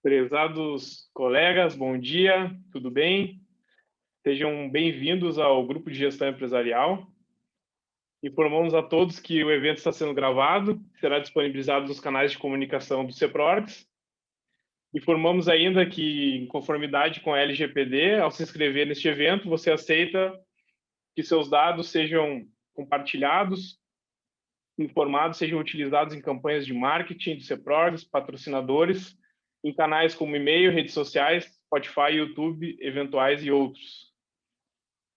Prezados colegas, bom dia, tudo bem? Sejam bem-vindos ao Grupo de Gestão Empresarial. Informamos a todos que o evento está sendo gravado, será disponibilizado nos canais de comunicação do CEPROGS. Informamos ainda que, em conformidade com a LGPD, ao se inscrever neste evento, você aceita que seus dados sejam compartilhados, informados, sejam utilizados em campanhas de marketing do CEPROGS, patrocinadores, em canais como e-mail, redes sociais, Spotify, YouTube, eventuais e outros.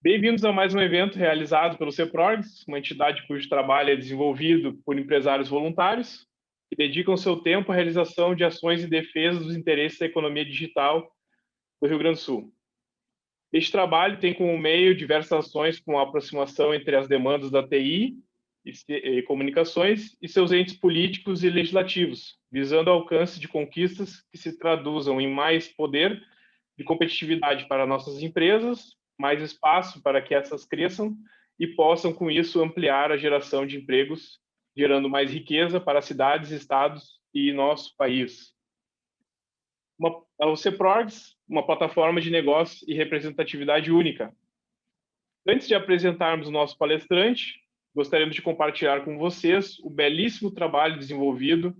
Bem-vindos a mais um evento realizado pelo CEPROGS, uma entidade cujo trabalho é desenvolvido por empresários voluntários que dedicam seu tempo à realização de ações em defesa dos interesses da economia digital do Rio Grande do Sul. Este trabalho tem como meio diversas ações com a aproximação entre as demandas da TI e comunicações e seus entes políticos e legislativos, visando o alcance de conquistas que se traduzam em mais poder de competitividade para nossas empresas, mais espaço para que essas cresçam e possam, com isso, ampliar a geração de empregos, gerando mais riqueza para cidades, estados e nosso país. O CEPROGS, uma plataforma de negócios e representatividade única. Antes de apresentarmos o nosso palestrante, gostaríamos de compartilhar com vocês o belíssimo trabalho desenvolvido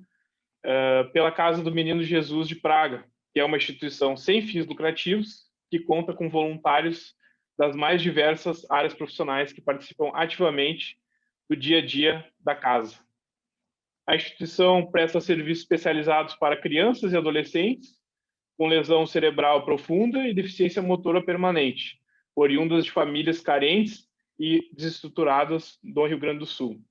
pela Casa do Menino Jesus de Praga, que é uma instituição sem fins lucrativos que conta com voluntários das mais diversas áreas profissionais que participam ativamente do dia a dia da casa. A instituição presta serviços especializados para crianças e adolescentes com lesão cerebral profunda e deficiência motora permanente, oriundas de famílias carentes e desestruturadas do Rio Grande do Sul.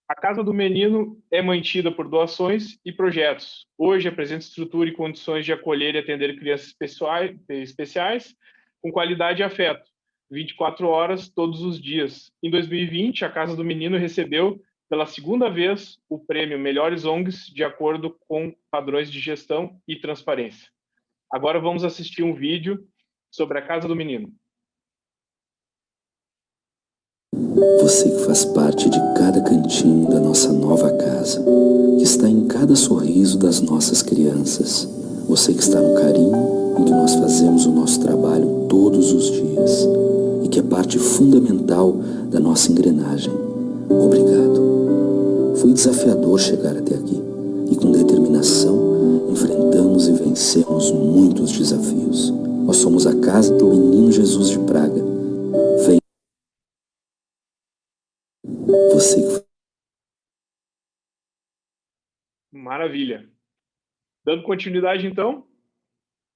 A Casa do Menino é mantida por doações e projetos. Hoje apresenta estrutura e condições de acolher e atender crianças especiais com qualidade e afeto, 24 horas todos os dias. Em 2020, a Casa do Menino recebeu pela segunda vez o prêmio Melhores ONGs de acordo com padrões de gestão e transparência. Agora vamos assistir um vídeo sobre a Casa do Menino. Você que faz parte de cada cantinho da nossa nova casa, que está em cada sorriso das nossas crianças. Você que está no carinho em que nós fazemos o nosso trabalho todos os dias e que é parte fundamental da nossa engrenagem. Obrigado. Foi desafiador chegar até aqui e com determinação enfrentamos e vencemos muitos desafios. Nós somos a Casa do Menino Jesus de Praga. Vem. Você. Maravilha. Dando continuidade, então,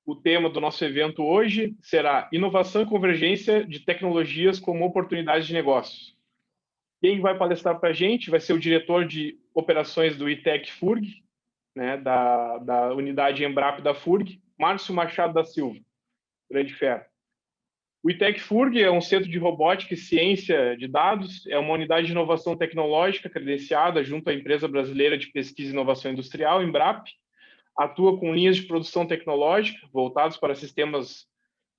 o tema do nosso evento hoje será Inovação e Convergência de Tecnologias como Oportunidades de Negócios. Quem vai palestrar para a gente vai ser o diretor de operações do ITEC FURG, né, da unidade Embrap da FURG, Márcio Machado da Silva. Grande fera. O ITEC FURG é um centro de robótica e ciência de dados, é uma unidade de inovação tecnológica credenciada junto à empresa brasileira de pesquisa e inovação industrial, Embrap, atua com linhas de produção tecnológica voltadas para sistemas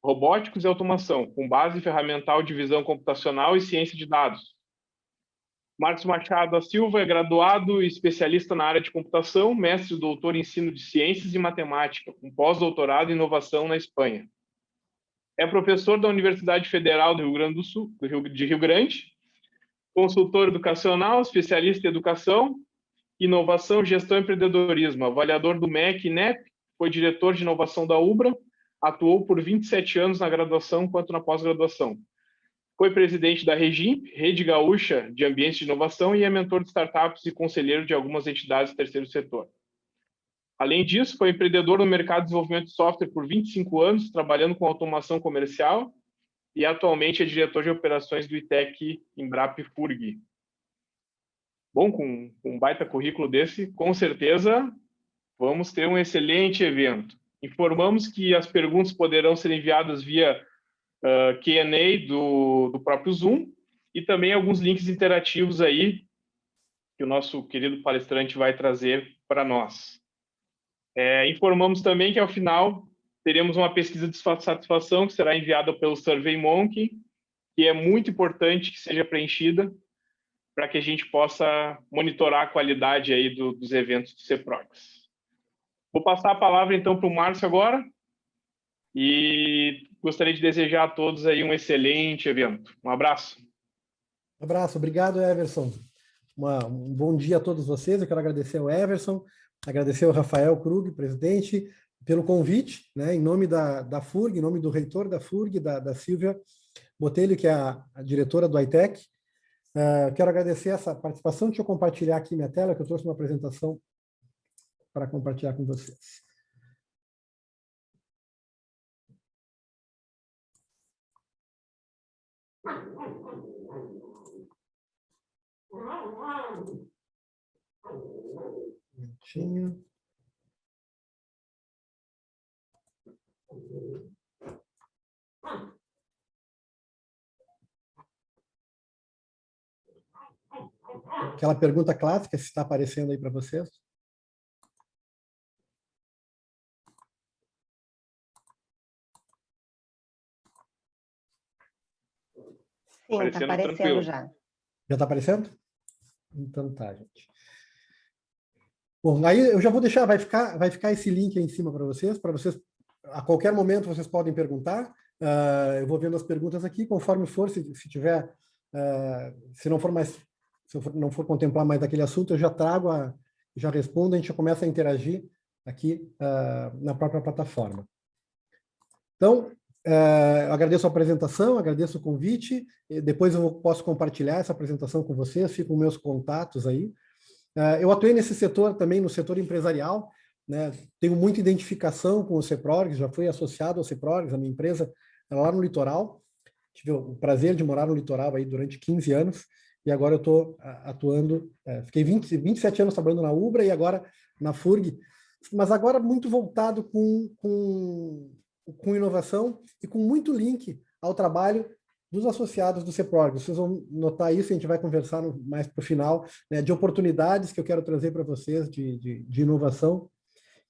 robóticos e automação, com base ferramental de visão computacional e ciência de dados. Márcio Machado da Silva é graduado e especialista na área de computação, mestre e doutor em ensino de ciências e matemática, com pós-doutorado em inovação na Espanha. É professor da Universidade Federal do Rio Grande do Sul, de Rio Grande, consultor educacional, especialista em educação, inovação, gestão e empreendedorismo, avaliador do MEC e NEP, foi diretor de inovação da UBRA, atuou por 27 anos na graduação quanto na pós-graduação. Foi presidente da REGIMP, Rede Gaúcha de Ambientes de Inovação, e é mentor de startups e conselheiro de algumas entidades do terceiro setor. Além disso, foi empreendedor no mercado de desenvolvimento de software por 25 anos, trabalhando com automação comercial, e atualmente é diretor de operações do ITEC Embrap FURG. Bom, com um baita currículo desse, com certeza vamos ter um excelente evento. Informamos que as perguntas poderão ser enviadas via Q&A do próprio Zoom e também alguns links interativos aí que o nosso querido palestrante vai trazer para nós. Informamos também que, ao final, teremos uma pesquisa de satisfação que será enviada pelo SurveyMonkey, que é muito importante que seja preenchida para que a gente possa monitorar a qualidade aí dos eventos do CEPROGS. Vou passar a palavra, então, para o Márcio agora. E gostaria de desejar a todos aí um excelente evento. Um abraço. Um abraço. Obrigado, Everson. Um bom dia a todos vocês. Eu quero agradecer ao Everson, agradecer ao Rafael Krug, presidente, pelo convite, né, em nome da FURG, em nome do reitor da FURG, da Silvia Botelho, que é a diretora do ITEC. Quero agradecer essa participação. Deixa eu compartilhar aqui minha tela, que eu trouxe uma apresentação para compartilhar com vocês. Minutinho. Aquela pergunta clássica, se está aparecendo aí para vocês. Sim, está aparecendo tranquilo. Já. Já está aparecendo? Então tá, gente. Bom, aí eu já vou deixar, vai ficar esse link aí em cima para vocês, a qualquer momento vocês podem perguntar. Eu vou vendo as perguntas aqui, conforme for, se tiver, se não for contemplar mais daquele assunto, eu já trago, já respondo, a gente já começa a interagir aqui na própria plataforma. Então, eu agradeço a apresentação, agradeço o convite, depois eu posso compartilhar essa apresentação com vocês, ficam meus contatos aí. Eu atuei nesse setor também, no setor empresarial, né? Tenho muita identificação com o CEPROGS, já fui associado ao CEPROGS, a minha empresa lá no litoral, tive o prazer de morar no litoral aí durante 15 anos, e agora eu estou atuando, fiquei 27 anos trabalhando na Ubra e agora na FURG, mas agora muito voltado com inovação e com muito link ao trabalho dos associados do CEPROGS. Vocês vão notar isso, a gente vai conversar mais para o final, né, de oportunidades que eu quero trazer para vocês de inovação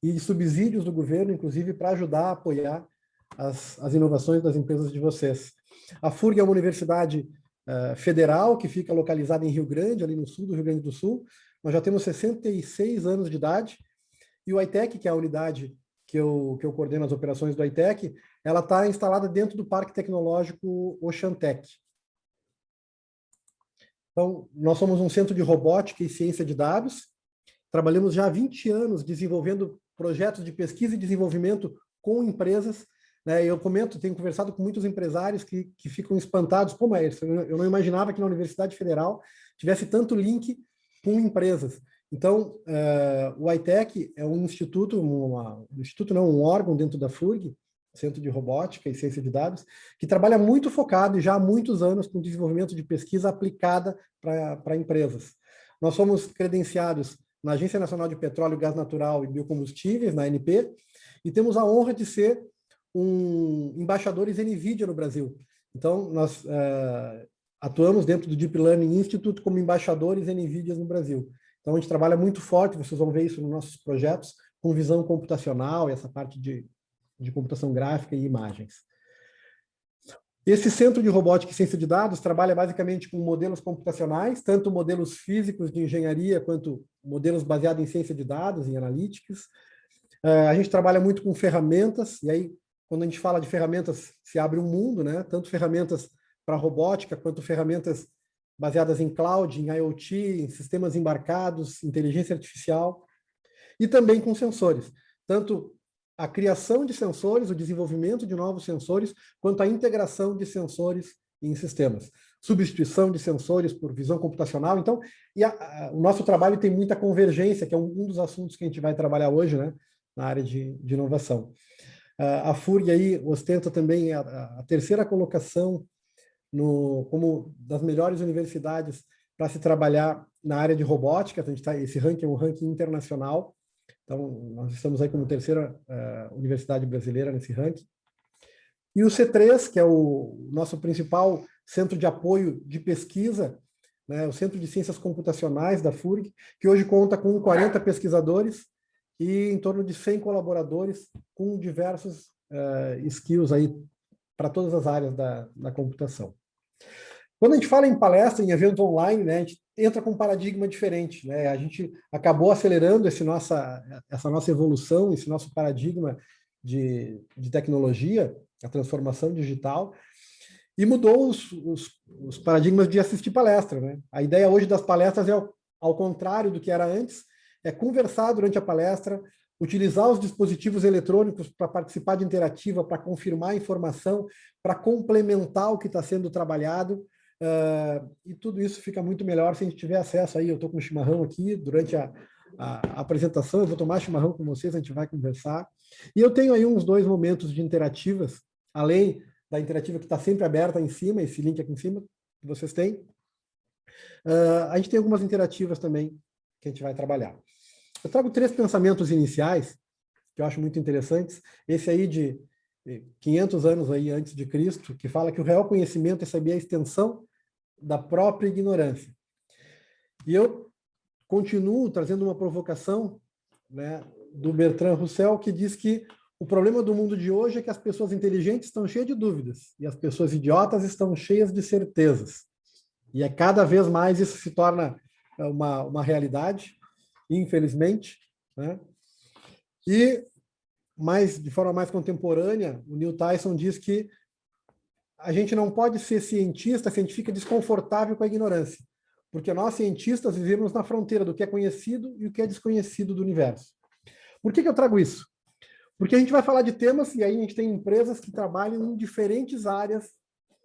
e de subsídios do governo, inclusive, para ajudar a apoiar as inovações das empresas de vocês. A FURG é uma universidade federal que fica localizada em Rio Grande, ali no sul do Rio Grande do Sul. Nós já temos 66 anos de idade e o ITEC, que é a unidade que eu coordeno as operações do ITEC, ela está instalada dentro do Parque Tecnológico Oceantec. Então, nós somos um centro de robótica e ciência de dados, trabalhamos já há 20 anos desenvolvendo projetos de pesquisa e desenvolvimento com empresas, né? Eu tenho conversado com muitos empresários que ficam espantados, como é isso? Eu não imaginava que na Universidade Federal tivesse tanto link com empresas. Então, o ITEC é um instituto, um órgão dentro da FURG, Centro de Robótica e Ciência de Dados, que trabalha muito focado, e já há muitos anos, com desenvolvimento de pesquisa aplicada para empresas. Nós somos credenciados na Agência Nacional de Petróleo, Gás Natural e Biocombustíveis, na ANP, e temos a honra de ser embaixadores NVIDIA no Brasil. Então, nós atuamos dentro do Deep Learning Institute como embaixadores NVIDIA no Brasil. Então, a gente trabalha muito forte, vocês vão ver isso nos nossos projetos, com visão computacional e essa parte de computação gráfica e imagens. Esse Centro de Robótica e Ciência de Dados trabalha basicamente com modelos computacionais, tanto modelos físicos de engenharia, quanto modelos baseados em ciência de dados, em analytics. A gente trabalha muito com ferramentas, e aí, quando a gente fala de ferramentas, se abre um mundo, né? Tanto ferramentas para robótica, quanto ferramentas baseadas em cloud, em IoT, em sistemas embarcados, inteligência artificial, e também com sensores. Tanto a criação de sensores, o desenvolvimento de novos sensores, quanto a integração de sensores em sistemas. Substituição de sensores por visão computacional. Então, o nosso trabalho tem muita convergência, que é um dos assuntos que a gente vai trabalhar hoje, né, na área de inovação. A FURG aí ostenta também a terceira colocação como das melhores universidades para se trabalhar na área de robótica. A gente esse ranking é um ranking internacional. Então, nós estamos aí como terceira universidade brasileira nesse ranking. E o C3, que é o nosso principal centro de apoio de pesquisa, né, o Centro de Ciências Computacionais da FURG, que hoje conta com 40 pesquisadores e em torno de 100 colaboradores com diversos skills aí para todas as áreas da computação. Quando a gente fala em palestra, em evento online, né, a gente entra com um paradigma diferente, né? A gente acabou acelerando essa nossa evolução, esse nosso paradigma de tecnologia, a transformação digital, e mudou os paradigmas de assistir palestra, né? A ideia hoje das palestras é ao contrário do que era antes, é conversar durante a palestra, utilizar os dispositivos eletrônicos para participar de interativa, para confirmar a informação, para complementar o que está sendo trabalhado, e tudo isso fica muito melhor se a gente tiver acesso aí. Eu estou com um chimarrão aqui durante a apresentação, eu vou tomar chimarrão com vocês, a gente vai conversar. E eu tenho aí uns 2 momentos de interativas, além da interativa que está sempre aberta em cima, esse link aqui em cima, que vocês têm. A gente tem algumas interativas também que a gente vai trabalhar. Eu trago 3 pensamentos iniciais, que eu acho muito interessantes. Esse aí de 500 anos aí antes de Cristo, que fala que o real conhecimento é saber a extensão da própria ignorância. E eu continuo trazendo uma provocação, né, do Bertrand Russell, que diz que o problema do mundo de hoje é que as pessoas inteligentes estão cheias de dúvidas e as pessoas idiotas estão cheias de certezas. E cada vez mais isso se torna uma realidade, infelizmente, né? E de forma mais contemporânea, o Neil Tyson diz que a gente não pode ser cientista se a gente fica desconfortável com a ignorância, porque nós, cientistas, vivemos na fronteira do que é conhecido e o que é desconhecido do universo. Por que eu trago isso? Porque a gente vai falar de temas, e aí a gente tem empresas que trabalham em diferentes áreas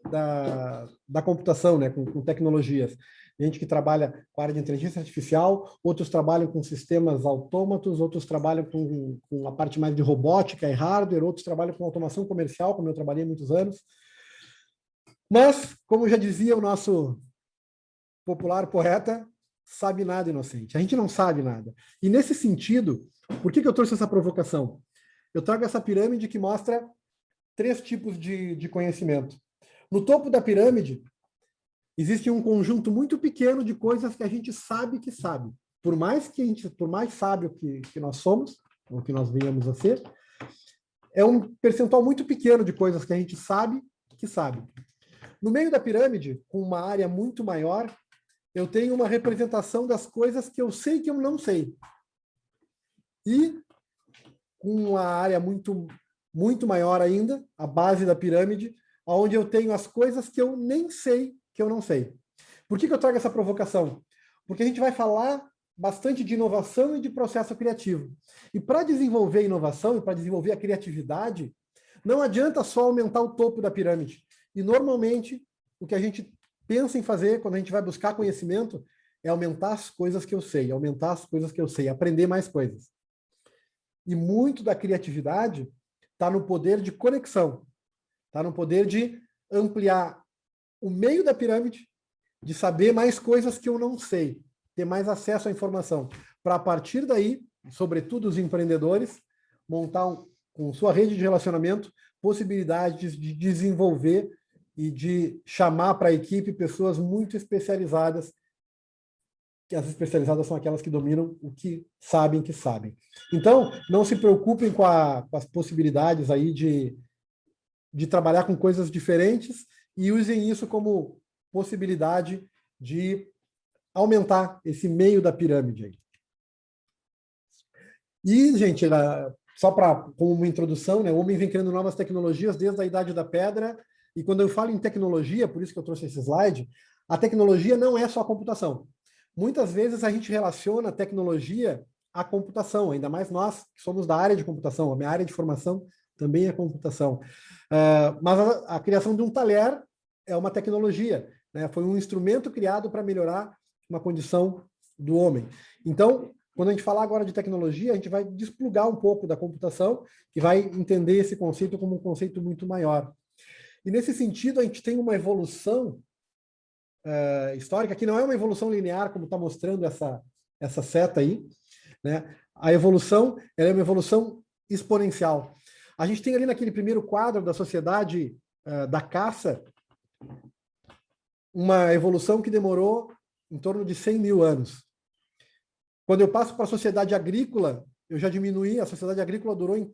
da computação, né, com tecnologias. Gente que trabalha com a área de inteligência artificial, outros trabalham com sistemas autômatos, outros trabalham com a parte mais de robótica e hardware, outros trabalham com automação comercial, como eu trabalhei há muitos anos. Mas, como já dizia o nosso popular poeta, sabe nada, inocente. A gente não sabe nada. E nesse sentido, por que eu trouxe essa provocação? Eu trago essa pirâmide que mostra 3 tipos de conhecimento. No topo da pirâmide, existe um conjunto muito pequeno de coisas que a gente sabe que sabe. Por mais sábio que nós somos, ou que nós venhamos a ser, é um percentual muito pequeno de coisas que a gente sabe que sabe. No meio da pirâmide, com uma área muito maior, eu tenho uma representação das coisas que eu sei que eu não sei. E com uma área muito, muito maior ainda, a base da pirâmide, onde eu tenho as coisas que eu nem sei que eu não sei. Por que eu trago essa provocação? Porque a gente vai falar bastante de inovação e de processo criativo. E para desenvolver a inovação e para desenvolver a criatividade, não adianta só aumentar o topo da pirâmide. E, normalmente, o que a gente pensa em fazer quando a gente vai buscar conhecimento é aumentar as coisas que eu sei, aprender mais coisas. E muito da criatividade está no poder de conexão, está no poder de ampliar o meio da pirâmide, de saber mais coisas que eu não sei, ter mais acesso à informação, para, a partir daí, sobretudo os empreendedores, montar com sua rede de relacionamento possibilidades de desenvolver e de chamar para a equipe pessoas muito especializadas, que as especializadas são aquelas que dominam o que sabem que sabem. Então, não se preocupem com as possibilidades aí de trabalhar com coisas diferentes e usem isso como possibilidade de aumentar esse meio da pirâmide aí. E, gente, só como uma introdução, né, o homem vem criando novas tecnologias desde a Idade da Pedra, e quando eu falo em tecnologia, por isso que eu trouxe esse slide, a tecnologia não é só a computação. Muitas vezes a gente relaciona a tecnologia à computação, ainda mais nós que somos da área de computação, a minha área de formação também é computação. Mas a criação de um talher é uma tecnologia, né? Foi um instrumento criado para melhorar uma condição do homem. Então, quando a gente falar agora de tecnologia, a gente vai desplugar um pouco da computação e vai entender esse conceito como um conceito muito maior. E nesse sentido, a gente tem uma evolução histórica, que não é uma evolução linear, como está mostrando essa seta aí, né? A evolução ela é uma evolução exponencial. A gente tem ali naquele primeiro quadro da sociedade da caça, uma evolução que demorou em torno de 100 mil anos. Quando eu passo para a sociedade agrícola, eu já diminuí, a sociedade agrícola durou em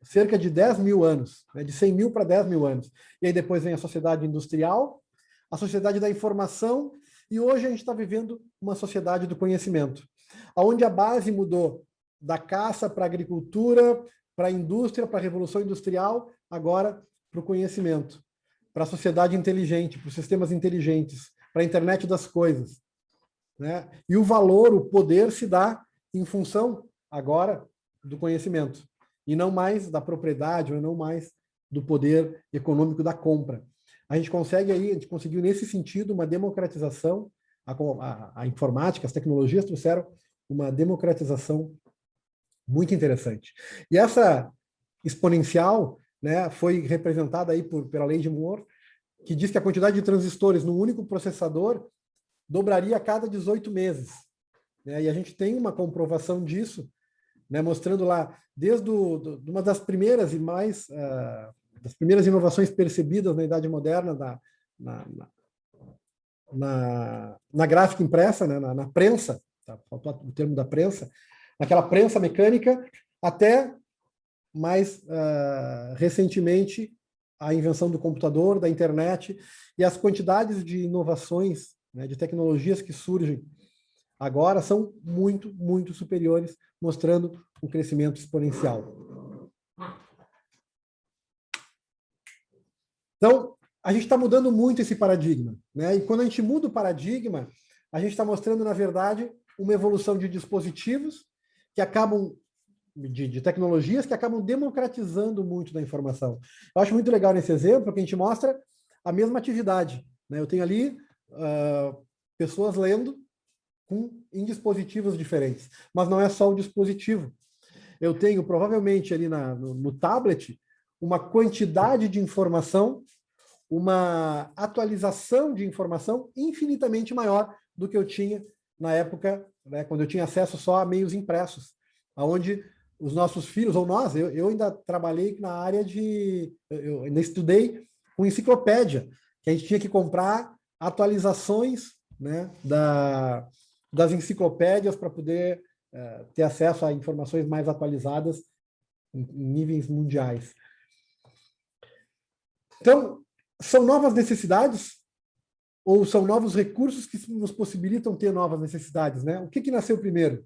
cerca de 10 mil anos, né, de 100 mil para 10 mil anos. E aí depois vem a sociedade industrial, a sociedade da informação, E hoje a gente está vivendo uma sociedade do conhecimento, onde a base mudou da caça para a agricultura, para a indústria, para a revolução industrial, agora para o conhecimento, para a sociedade inteligente, para os sistemas inteligentes, para a internet das coisas, né? E o valor, o poder se dá em função, agora, do conhecimento, e não mais da propriedade, ou não mais do poder econômico da compra. A gente conseguiu nesse sentido uma democratização, a informática, as tecnologias trouxeram uma democratização muito interessante. E essa exponencial, né, foi representada aí pela lei de Moore, que diz que a quantidade de transistores no único processador dobraria a cada 18 meses. Né? E a gente tem uma comprovação disso, né, mostrando lá, desde uma das primeiras e mais das primeiras inovações percebidas na Idade Moderna, na gráfica impressa, né, na prensa, tá? Faltou o termo da prensa, naquela prensa mecânica, até mais recentemente a invenção do computador, da internet, e as quantidades de inovações, né, de tecnologias que surgem agora são muito, muito superiores, mostrando um crescimento exponencial. Então, a gente está mudando muito esse paradigma, né? E quando a gente muda o paradigma, a gente está mostrando, na verdade, uma evolução de dispositivos que acabam, de tecnologias que acabam democratizando muito da informação. Eu acho muito legal nesse exemplo que a gente mostra a mesma atividade, né? Eu tenho ali pessoas lendo em dispositivos diferentes, mas não é só o dispositivo. Eu tenho, provavelmente, ali no tablet, uma quantidade de informação, uma atualização de informação infinitamente maior do que eu tinha na época, né, quando eu tinha acesso só a meios impressos, onde os nossos filhos, ou nós, eu ainda trabalhei na área eu ainda estudei com enciclopédia, que a gente tinha que comprar atualizações, né, das enciclopédias para poder ter acesso a informações mais atualizadas em níveis mundiais. Então, são novas necessidades ou são novos recursos que nos possibilitam ter novas necessidades, né? O que nasceu primeiro?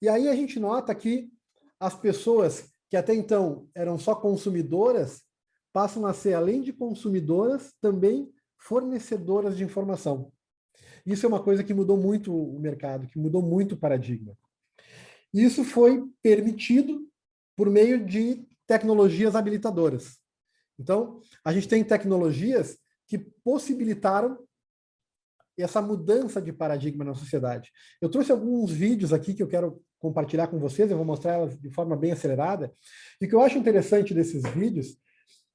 E aí a gente nota que as pessoas que até então eram só consumidoras passam a ser, além de consumidoras, também fornecedoras de informação. Isso é uma coisa que mudou muito o mercado, que mudou muito o paradigma. Isso foi permitido por meio de tecnologias habilitadoras. Então, a gente tem tecnologias que possibilitaram essa mudança de paradigma na sociedade. Eu trouxe alguns vídeos aqui que eu quero compartilhar com vocês, eu vou mostrar elas de forma bem acelerada. E o que eu acho interessante desses vídeos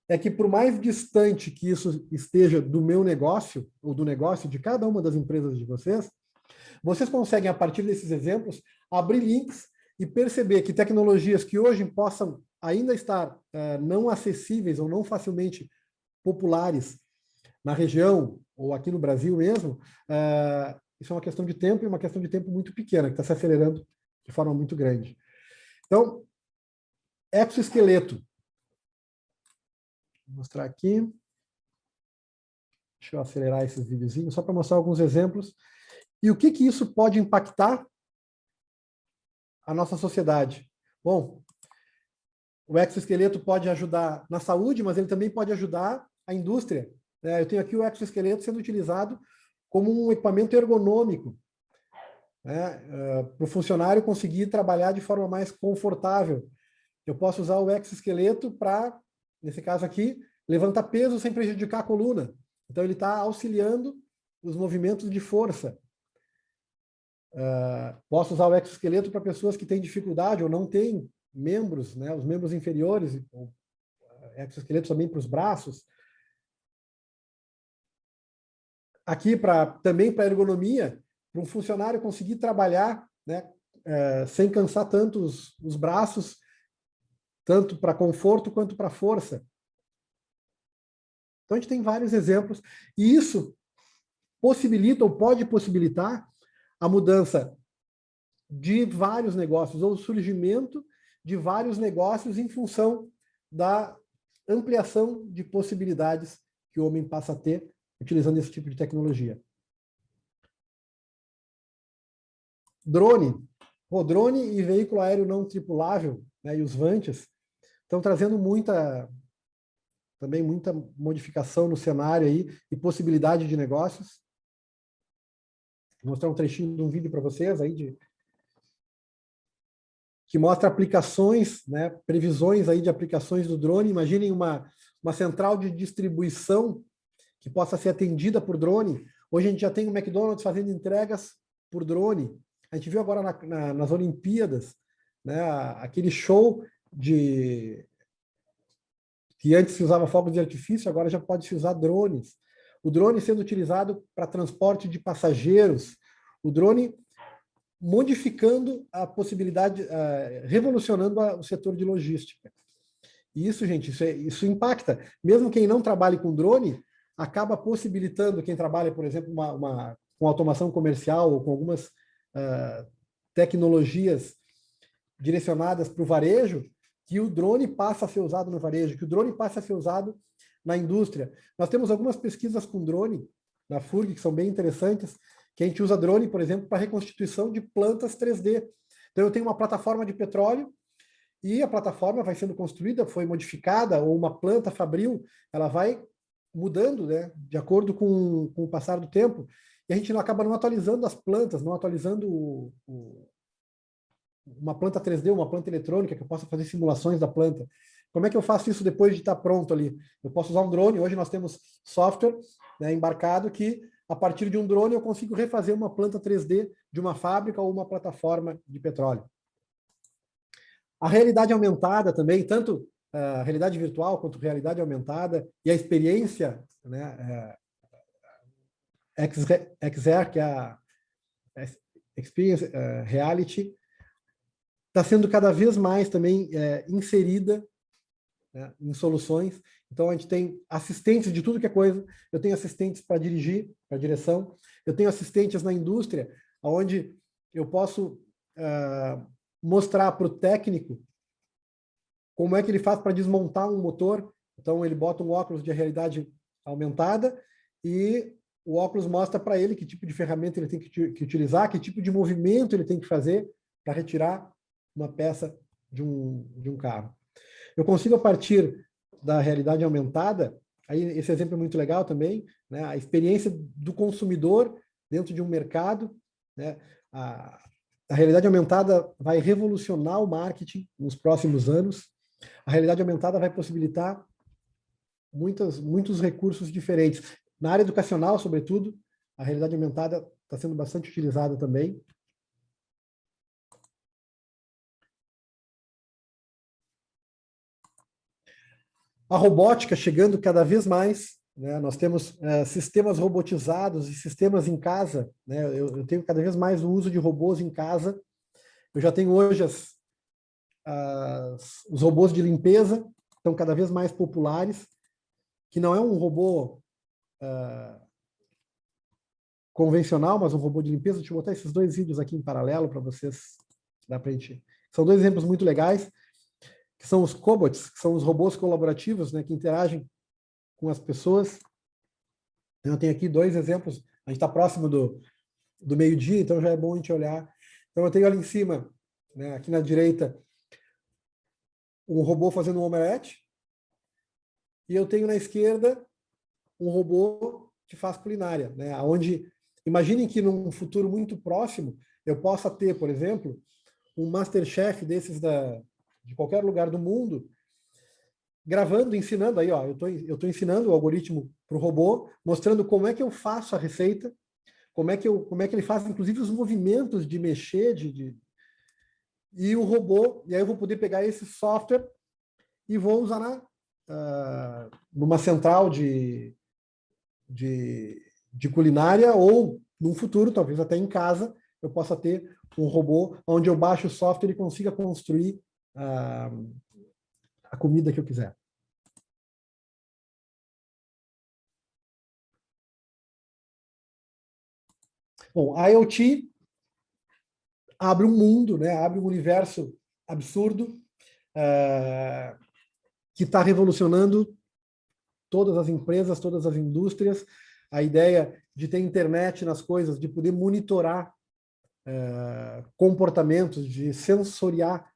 é que, por mais distante que isso esteja do meu negócio, ou do negócio de cada uma das empresas de vocês conseguem, a partir desses exemplos, abrir links e perceber que tecnologias que hoje possam ainda estar não acessíveis ou não facilmente populares na região, ou aqui no Brasil mesmo, isso é uma questão de tempo, e uma questão de tempo muito pequena, que está se acelerando de forma muito grande. Então, exoesqueleto. Vou mostrar aqui. Deixa eu acelerar esses videozinhos, só para mostrar alguns exemplos. E o que isso pode impactar a nossa sociedade? Bom, o exoesqueleto pode ajudar na saúde, mas ele também pode ajudar a indústria. Eu tenho aqui o exoesqueleto sendo utilizado como um equipamento ergonômico, para o funcionário conseguir trabalhar de forma mais confortável. Eu posso usar o exoesqueleto para, nesse caso aqui, levantar peso sem prejudicar a coluna. Então, ele está auxiliando os movimentos de força. Posso usar o exoesqueleto para pessoas que têm dificuldade ou não têm membros, né, os membros inferiores, exoesqueleto também para os braços. Aqui também para ergonomia, para um funcionário conseguir trabalhar, né, sem cansar tanto os braços, tanto para conforto quanto para força. Então, a gente tem vários exemplos, e isso possibilita ou pode possibilitar a mudança de vários negócios, ou o surgimento de vários negócios em função da ampliação de possibilidades que o homem passa a ter utilizando esse tipo de tecnologia. Drone. O drone e veículo aéreo não tripulável, né, e os VANTs, estão trazendo também muita modificação no cenário aí e possibilidade de negócios. Vou mostrar um trechinho de um vídeo para vocês aí que mostra aplicações, né, previsões aí de aplicações do drone. Imaginem uma central de distribuição que possa ser atendida por drone. Hoje a gente já tem o McDonald's fazendo entregas por drone. A gente viu agora nas Olimpíadas, né, aquele show que antes se usava fogos de artifício, agora já pode se usar drones. O drone sendo utilizado para transporte de passageiros, o drone modificando a possibilidade, revolucionando o setor de logística. E isso, gente, isso impacta. Mesmo quem não trabalhe com drone, acaba possibilitando quem trabalha, por exemplo, com automação comercial ou com algumas tecnologias direcionadas para o varejo, que o drone passa a ser usado no varejo, que o drone passa a ser usado na indústria. Nós temos algumas pesquisas com drone na FURG que são bem interessantes, que a gente usa drone, por exemplo, para reconstituição de plantas 3D. Então, eu tenho uma plataforma de petróleo e a plataforma vai sendo construída, foi modificada, ou uma planta fabril, ela vai mudando, né, de acordo com o passar do tempo, e a gente acaba não atualizando as plantas, não atualizando uma planta 3D, uma planta eletrônica, que eu possa fazer simulações da planta. Como é que eu faço isso depois de estar pronto ali? Eu posso usar um drone, hoje nós temos software, né, embarcado que, a partir de um drone, eu consigo refazer uma planta 3D de uma fábrica ou uma plataforma de petróleo. A realidade aumentada também, tanto a realidade virtual quanto a realidade aumentada e a experiência, né, XR, que é a Experience Reality, está sendo cada vez mais também inserida, né, em soluções. Então, a gente tem assistentes de tudo que é coisa. Eu tenho assistentes para dirigir, para direção. Eu tenho assistentes na indústria, onde eu posso mostrar para o técnico como é que ele faz para desmontar um motor. Então, ele bota um óculos de realidade aumentada e o óculos mostra para ele que tipo de ferramenta ele tem que utilizar, que tipo de movimento ele tem que fazer para retirar uma peça de um carro. Eu consigo, a partir da realidade aumentada, aí esse exemplo é muito legal também, né, a experiência do consumidor dentro de um mercado, né, a realidade aumentada vai revolucionar o marketing nos próximos anos. A realidade aumentada vai possibilitar muitos recursos diferentes. Na área educacional, sobretudo, a realidade aumentada está sendo bastante utilizada também. A robótica chegando cada vez mais, né? Nós temos sistemas robotizados e sistemas em casa, né? Eu tenho cada vez mais o uso de robôs em casa. Eu já tenho hoje os robôs de limpeza, estão cada vez mais populares, que não é um robô convencional, mas um robô de limpeza. Deixa eu botar esses dois vídeos aqui em paralelo para vocês, dá pra gente... São dois exemplos muito legais, que são os cobots, que são os robôs colaborativos, né, que interagem com as pessoas. Eu tenho aqui dois exemplos, a gente está próximo do meio-dia, então já é bom a gente olhar. Então eu tenho ali em cima, né, aqui na direita, um robô fazendo um omelete, e eu tenho na esquerda um robô que faz culinária, né, onde, imaginem que num futuro muito próximo, eu possa ter, por exemplo, um Masterchef desses de qualquer lugar do mundo, gravando, ensinando aí, ó, eu tô ensinando o algoritmo para o robô, mostrando como é que eu faço a receita, como é que ele faz, inclusive, os movimentos de mexer, e o robô, e aí eu vou poder pegar esse software e vou usar numa central de culinária, ou num futuro, talvez até em casa, eu possa ter um robô onde eu baixo o software e consiga construir a comida que eu quiser. Bom, a IoT abre um mundo, né? Abre um universo absurdo que está revolucionando todas as empresas, todas as indústrias. A ideia de ter internet nas coisas, de poder monitorar comportamentos, de sensoriar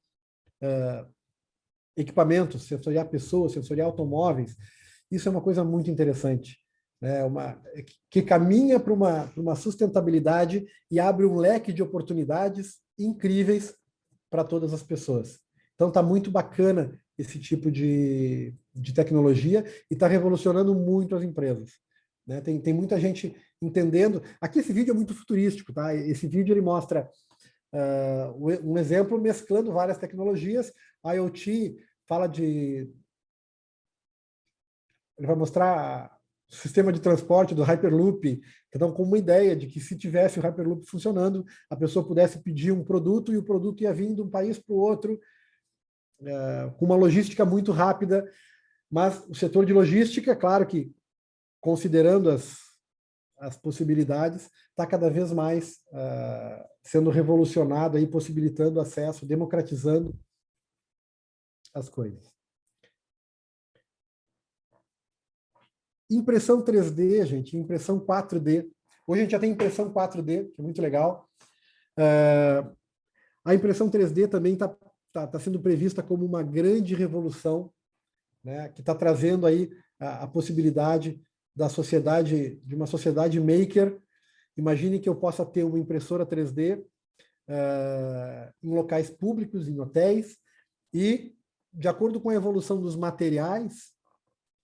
equipamentos, sensoriar pessoas, sensoriar automóveis. Isso é uma coisa muito interessante, né? Que caminha para uma sustentabilidade e abre um leque de oportunidades incríveis para todas as pessoas. Então está muito bacana esse tipo de tecnologia e está revolucionando muito as empresas, né? Tem muita gente entendendo. Aqui esse vídeo é muito futurístico, tá? Esse vídeo ele mostra um exemplo mesclando várias tecnologias. A IoT fala de... Ele vai mostrar o sistema de transporte do Hyperloop, então com uma ideia de que se tivesse o Hyperloop funcionando, a pessoa pudesse pedir um produto e o produto ia vir de um país para o outro, com uma logística muito rápida. Mas o setor de logística, claro que, considerando as possibilidades, está cada vez mais sendo revolucionado, aí, possibilitando acesso, democratizando as coisas. Impressão 3D, gente, impressão 4D. Hoje a gente já tem impressão 4D, que é muito legal. A impressão 3D também está sendo prevista como uma grande revolução, né, que está trazendo aí a possibilidade da sociedade, de uma sociedade maker. Imagine que eu possa ter uma impressora 3D em locais públicos, em hotéis, e, de acordo com a evolução dos materiais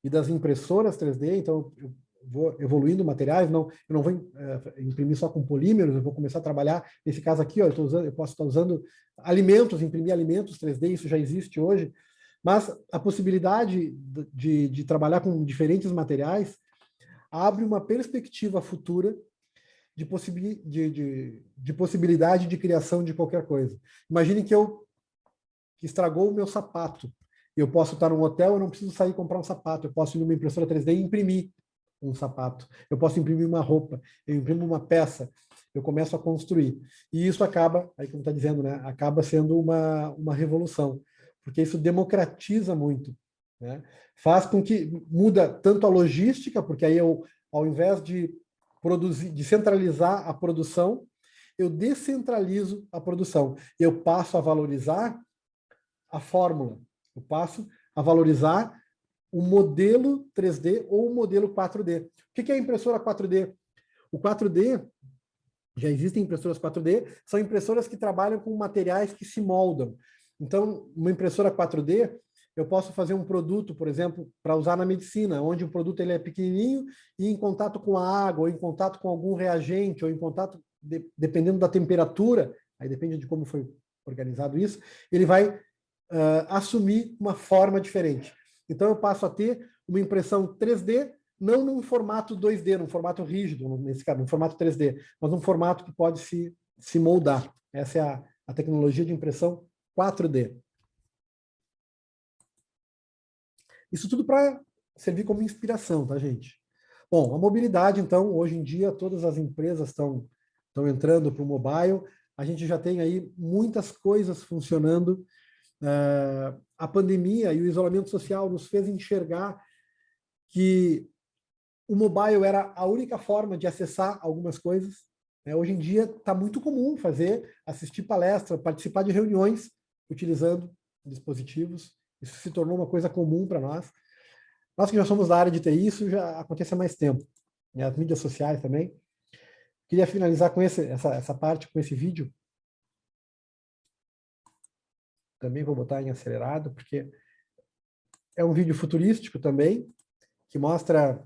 e das impressoras 3D, então eu vou evoluindo materiais, eu não vou imprimir só com polímeros, eu vou começar a trabalhar, nesse caso aqui, ó, eu posso estar usando alimentos, imprimir alimentos 3D, isso já existe hoje, mas a possibilidade de trabalhar com diferentes materiais abre uma perspectiva futura de possibilidade de criação de qualquer coisa. Imagine que estragou o meu sapato. Eu posso estar num hotel, eu não preciso sair e comprar um sapato. Eu posso ir numa impressora 3D e imprimir um sapato. Eu posso imprimir uma roupa. Eu imprimo uma peça. Eu começo a construir. E isso acaba, aí como está dizendo, né, acaba sendo uma revolução, porque isso democratiza muito, né? Faz com que muda tanto a logística, porque aí eu, ao invés de centralizar a produção, eu descentralizo a produção. Eu passo a valorizar a fórmula. Eu passo a valorizar o modelo 3D ou o modelo 4D. O que é a impressora 4D? O 4D, já existem impressoras 4D, são impressoras que trabalham com materiais que se moldam. Então, uma impressora 4D, eu posso fazer um produto, por exemplo, para usar na medicina, onde o produto ele é pequenininho e em contato com a água, ou em contato com algum reagente, ou em contato, dependendo da temperatura, aí depende de como foi organizado isso, ele vai assumir uma forma diferente. Então, eu passo a ter uma impressão 3D, não num formato 2D, num formato rígido, nesse caso, num formato 3D, mas num formato que pode se moldar. Essa é a tecnologia de impressão 4D. Isso tudo para servir como inspiração, tá, gente? Bom, a mobilidade, então, hoje em dia, todas as empresas estão entrando para o mobile, a gente já tem aí muitas coisas funcionando. A pandemia e o isolamento social nos fez enxergar que o mobile era a única forma de acessar algumas coisas. Hoje em dia está muito comum assistir palestras, participar de reuniões utilizando dispositivos. Isso se tornou uma coisa comum para nós. Nós que já somos da área de TI, isso já acontece há mais tempo. E as mídias sociais também. Queria finalizar com essa parte, com esse vídeo. Também vou botar em acelerado, porque é um vídeo futurístico também, que mostra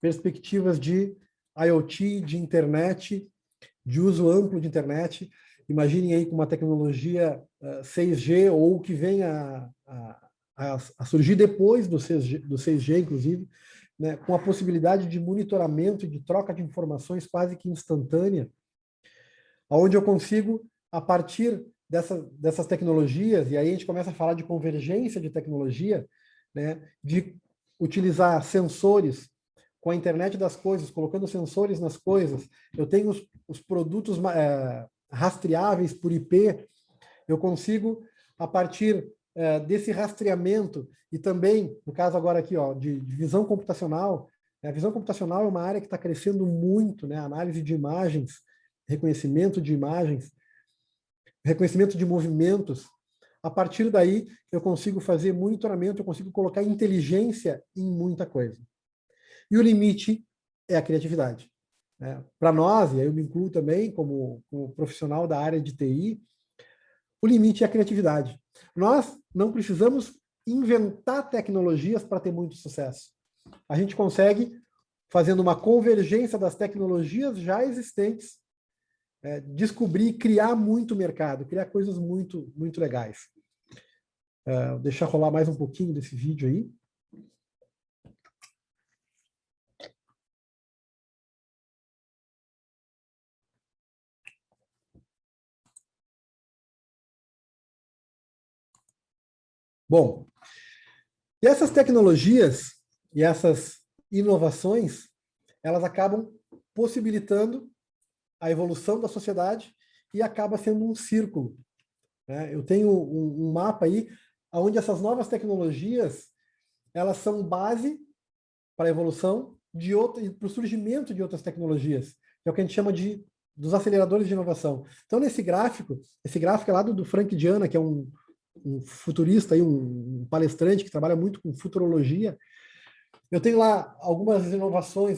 perspectivas de IoT, de internet, de uso amplo de internet. Imaginem aí com uma tecnologia 6G, ou que venha a surgir depois do 6G, inclusive, né, com a possibilidade de monitoramento e de troca de informações quase que instantânea, onde eu consigo, a partir dessas tecnologias, e aí a gente começa a falar de convergência de tecnologia, né, de utilizar sensores com a internet das coisas, colocando sensores nas coisas. Eu tenho os produtos rastreáveis por IP, eu consigo, a partir desse rastreamento, e também, no caso agora aqui, ó, de visão computacional, A visão computacional é uma área que está crescendo muito, né? Análise de imagens, reconhecimento de imagens, reconhecimento de movimentos. A partir daí, eu consigo fazer monitoramento, eu consigo colocar inteligência em muita coisa. E o limite é a criatividade. Para nós, e aí eu me incluo também como profissional da área de TI, o limite é a criatividade. Nós não precisamos inventar tecnologias para ter muito sucesso. A gente consegue, fazendo uma convergência das tecnologias já existentes, descobrir, criar muito mercado, criar coisas muito, muito legais. Vou deixar rolar mais um pouquinho desse vídeo aí. Bom, e essas tecnologias e essas inovações, elas acabam possibilitando a evolução da sociedade e acaba sendo um círculo. Eu tenho um mapa aí onde essas novas tecnologias elas são base para a evolução para o surgimento de outras tecnologias, que é o que a gente chama dos aceleradores de inovação. Então, esse gráfico é lá do Frank Diana, que é um futurista, aí, um palestrante que trabalha muito com futurologia. Eu tenho lá algumas inovações,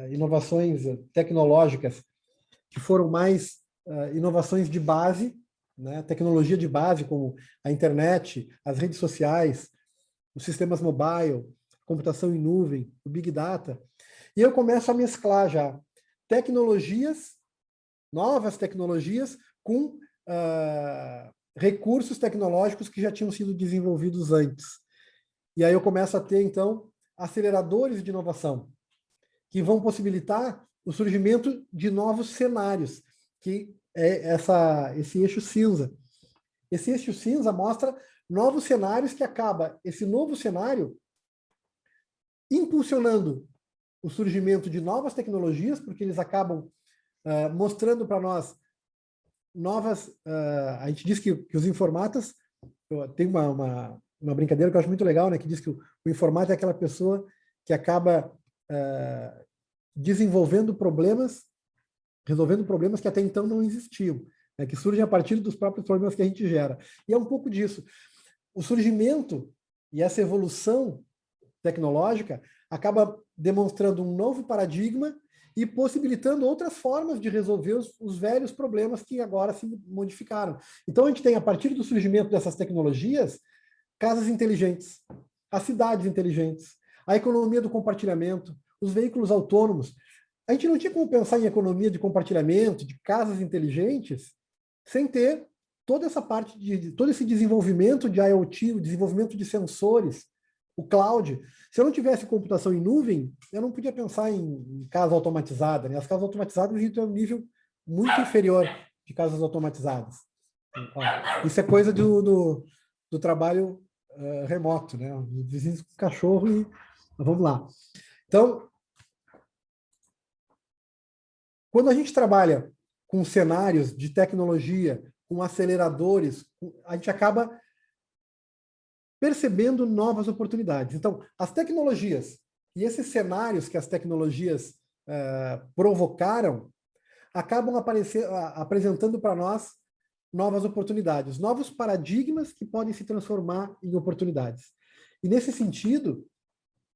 inovações tecnológicas que foram mais inovações de base, né? Tecnologia de base, como a internet, as redes sociais, os sistemas mobile, computação em nuvem, o Big Data. E eu começo a mesclar já novas tecnologias com recursos tecnológicos que já tinham sido desenvolvidos antes. E aí eu começo a ter, então, aceleradores de inovação, que vão possibilitar o surgimento de novos cenários, que é esse eixo cinza. Esse eixo cinza mostra novos cenários que acaba esse novo cenário impulsionando o surgimento de novas tecnologias, porque eles acabam mostrando para nós novas... a gente diz que os informatas... Tem uma brincadeira que eu acho muito legal, né, que diz que o informático é aquela pessoa que acaba resolvendo problemas que até então não existiam, né, que surgem a partir dos próprios problemas que a gente gera. E é um pouco disso. O surgimento e essa evolução tecnológica acaba demonstrando um novo paradigma e possibilitando outras formas de resolver os velhos problemas que agora se modificaram. Então, a gente tem, a partir do surgimento dessas tecnologias, casas inteligentes, as cidades inteligentes, a economia do compartilhamento, os veículos autônomos. A gente não tinha como pensar em economia de compartilhamento, de casas inteligentes, sem ter toda essa parte todo esse desenvolvimento de IoT, o desenvolvimento de sensores, o cloud. Se eu não tivesse computação em nuvem, eu não podia pensar em casa automatizada, né? As casas automatizadas estão em um nível muito inferior de casas automatizadas. Isso é coisa do trabalho remoto, né? Vizinhos com cachorro e vamos lá. Então, quando a gente trabalha com cenários de tecnologia, com aceleradores, a gente acaba percebendo novas oportunidades. Então, as tecnologias e esses cenários que as tecnologias provocaram acabam apresentando para nós novas oportunidades, novos paradigmas que podem se transformar em oportunidades. E nesse sentido,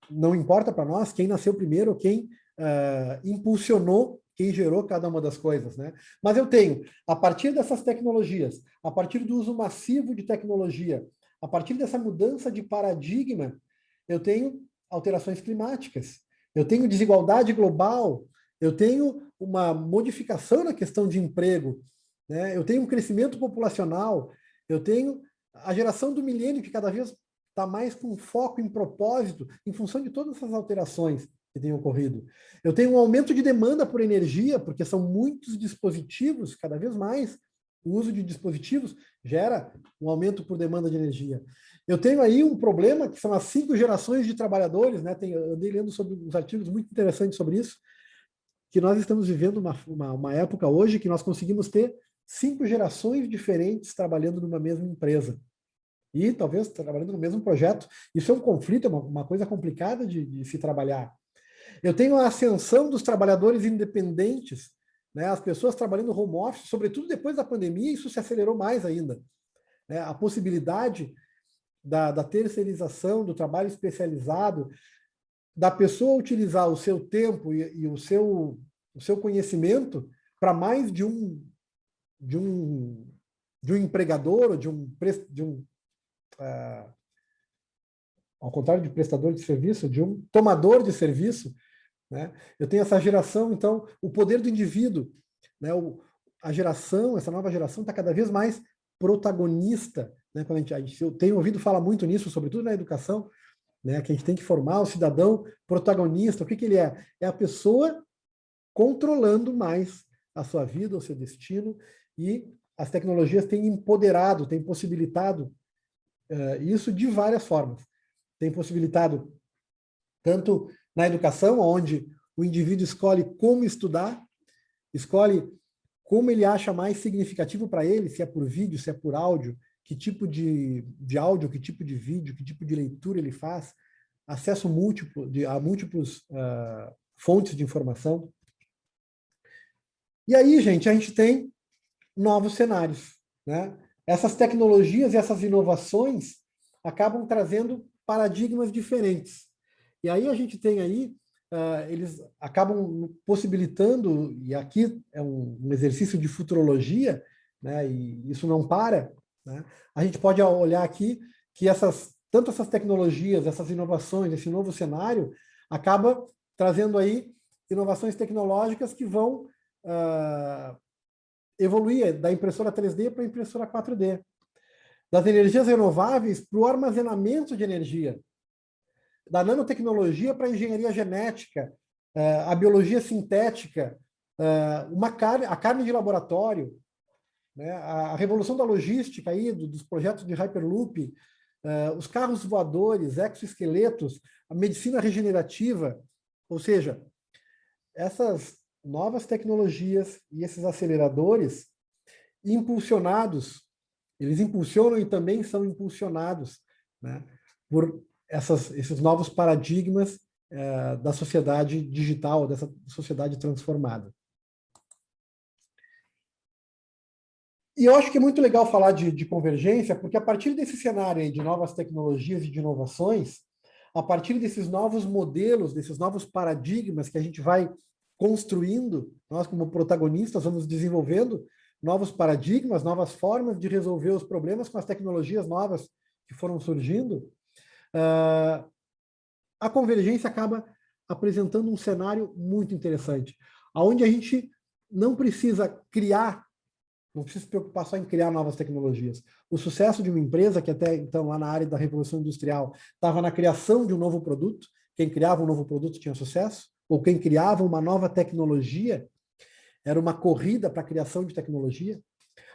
não importa para nós quem nasceu primeiro ou quem impulsionou, quem gerou cada uma das coisas, né? Mas eu tenho, a partir dessas tecnologias, a partir do uso massivo de tecnologia, a partir dessa mudança de paradigma, eu tenho alterações climáticas, eu tenho desigualdade global, eu tenho uma modificação na questão de emprego, né? Eu tenho um crescimento populacional, eu tenho a geração do milênio que cada vez está mais com foco em propósito, em função de todas essas alterações que têm ocorrido. Eu tenho um aumento de demanda por energia, porque são muitos dispositivos, cada vez mais, o uso de dispositivos gera um aumento por demanda de energia. Eu tenho aí um problema, que são as 5 gerações de trabalhadores, né? Eu andei lendo sobre uns artigos muito interessantes sobre isso, que nós estamos vivendo uma época hoje que nós conseguimos ter 5 gerações diferentes trabalhando numa mesma empresa. e talvez trabalhando no mesmo projeto. Isso é um conflito, é uma coisa complicada de se trabalhar. Eu tenho a ascensão dos trabalhadores independentes, né? As pessoas trabalhando home office, sobretudo depois da pandemia, isso se acelerou mais ainda, né? A possibilidade da terceirização, do trabalho especializado, da pessoa utilizar o seu tempo e o seu conhecimento para mais de um empregador, ou ao contrário de prestador de serviço, de um tomador de serviço, né? Eu tenho essa geração, então, o poder do indivíduo, né? Essa nova geração está cada vez mais protagonista, né? Eu tenho ouvido falar muito nisso, sobretudo na educação, né? Que a gente tem que formar o cidadão protagonista. O que ele é? É a pessoa controlando mais a sua vida, o seu destino, e as tecnologias têm empoderado, têm possibilitado isso de várias formas. Tem possibilitado tanto na educação, onde o indivíduo escolhe como estudar, escolhe como ele acha mais significativo para ele, se é por vídeo, se é por áudio, que tipo de áudio, que tipo de vídeo, que tipo de leitura ele faz, acesso múltiplo a múltiplos fontes de informação. E aí, gente, a gente tem novos cenários, né? Essas tecnologias e essas inovações acabam trazendo paradigmas diferentes. E aí a gente tem aí, eles acabam possibilitando, e aqui é um exercício de futurologia, né, e isso não para, né? A gente pode olhar aqui que tanto essas tecnologias, essas inovações, esse novo cenário, acaba trazendo aí inovações tecnológicas que vão evoluir da impressora 3D para a impressora 4D, das energias renováveis para o armazenamento de energia, da nanotecnologia para a engenharia genética, a biologia sintética, a carne de laboratório, né, a revolução da logística aí, dos projetos de Hyperloop, os carros voadores, exoesqueletos, a medicina regenerativa, ou seja, essas novas tecnologias e esses aceleradores impulsionados, eles impulsionam e também são impulsionados, né, por esses novos paradigmas da sociedade digital, dessa sociedade transformada. E eu acho que é muito legal falar de convergência, porque a partir desse cenário aí de novas tecnologias e de inovações, a partir desses novos modelos, desses novos paradigmas que a gente vai construindo, nós como protagonistas vamos desenvolvendo novos paradigmas, novas formas de resolver os problemas com as tecnologias novas que foram surgindo, a convergência acaba apresentando um cenário muito interessante, onde a gente não precisa se preocupar só em criar novas tecnologias. O sucesso de uma empresa, que até então, lá na área da Revolução Industrial, estava na criação de um novo produto, quem criava um novo produto tinha sucesso, ou quem criava uma nova tecnologia, era uma corrida para a criação de tecnologia.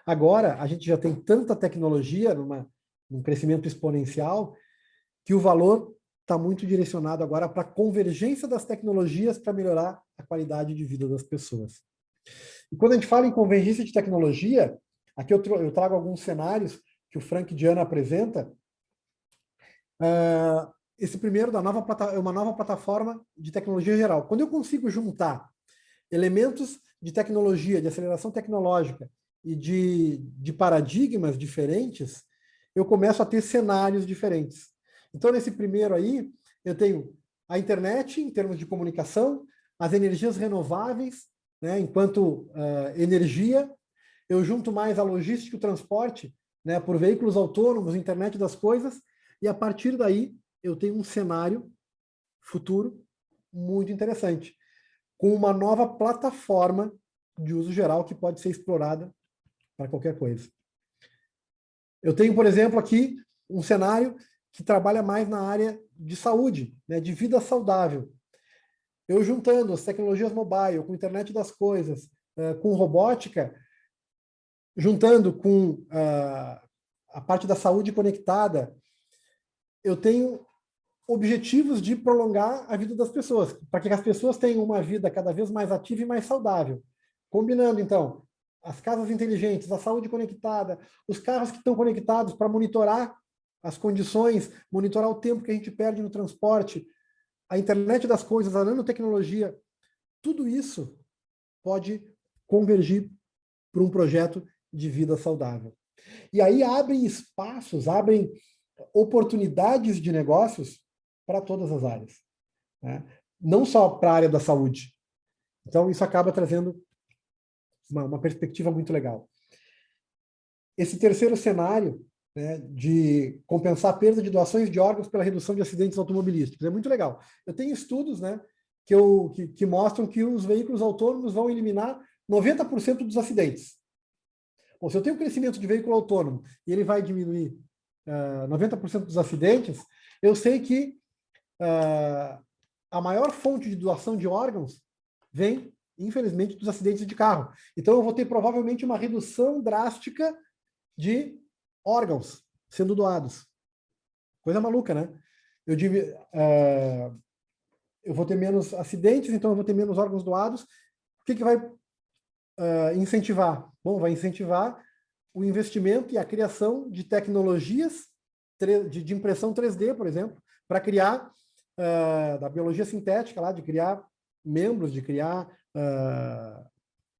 Agora, a gente já tem tanta tecnologia, num crescimento exponencial, que o valor está muito direcionado agora para a convergência das tecnologias para melhorar a qualidade de vida das pessoas. E quando a gente fala em convergência de tecnologia, aqui eu trago alguns cenários que o Frank Diana apresenta. Esse primeiro é uma nova plataforma de tecnologia geral. Quando eu consigo juntar elementos de tecnologia, de aceleração tecnológica e de paradigmas diferentes, eu começo a ter cenários diferentes. Então, nesse primeiro aí, eu tenho a internet, em termos de comunicação, as energias renováveis, né, enquanto energia, eu junto mais a logística e o transporte, né, por veículos autônomos, internet das coisas, e a partir daí eu tenho um cenário futuro muito interessante, com uma nova plataforma de uso geral que pode ser explorada para qualquer coisa. Eu tenho, por exemplo, aqui um cenário que trabalha mais na área de saúde, né, de vida saudável. Eu juntando as tecnologias mobile, com internet das coisas, com robótica, juntando com a parte da saúde conectada, eu tenho objetivos de prolongar a vida das pessoas, para que as pessoas tenham uma vida cada vez mais ativa e mais saudável. Combinando, então, as casas inteligentes, a saúde conectada, os carros que estão conectados para monitorar as condições, monitorar o tempo que a gente perde no transporte, a internet das coisas, a nanotecnologia, tudo isso pode convergir para um projeto de vida saudável. E aí abrem espaços, abrem oportunidades de negócios para todas as áreas, né? Não só para a área da saúde. Então, isso acaba trazendo uma perspectiva muito legal. Esse terceiro cenário, né, de compensar a perda de doações de órgãos pela redução de acidentes automobilísticos, é muito legal. Eu tenho estudos, né, que mostram que os veículos autônomos vão eliminar 90% dos acidentes. Bom, se eu tenho um crescimento de veículo autônomo e ele vai diminuir 90% dos acidentes, eu sei que a maior fonte de doação de órgãos vem, infelizmente, dos acidentes de carro. Então, eu vou ter provavelmente uma redução drástica de órgãos sendo doados. Coisa maluca, né? Eu vou ter menos acidentes, então eu vou ter menos órgãos doados. O que vai incentivar? Bom, vai incentivar o investimento e a criação de tecnologias de impressão 3D, por exemplo, para criar, da biologia sintética, lá, de criar membros, de criar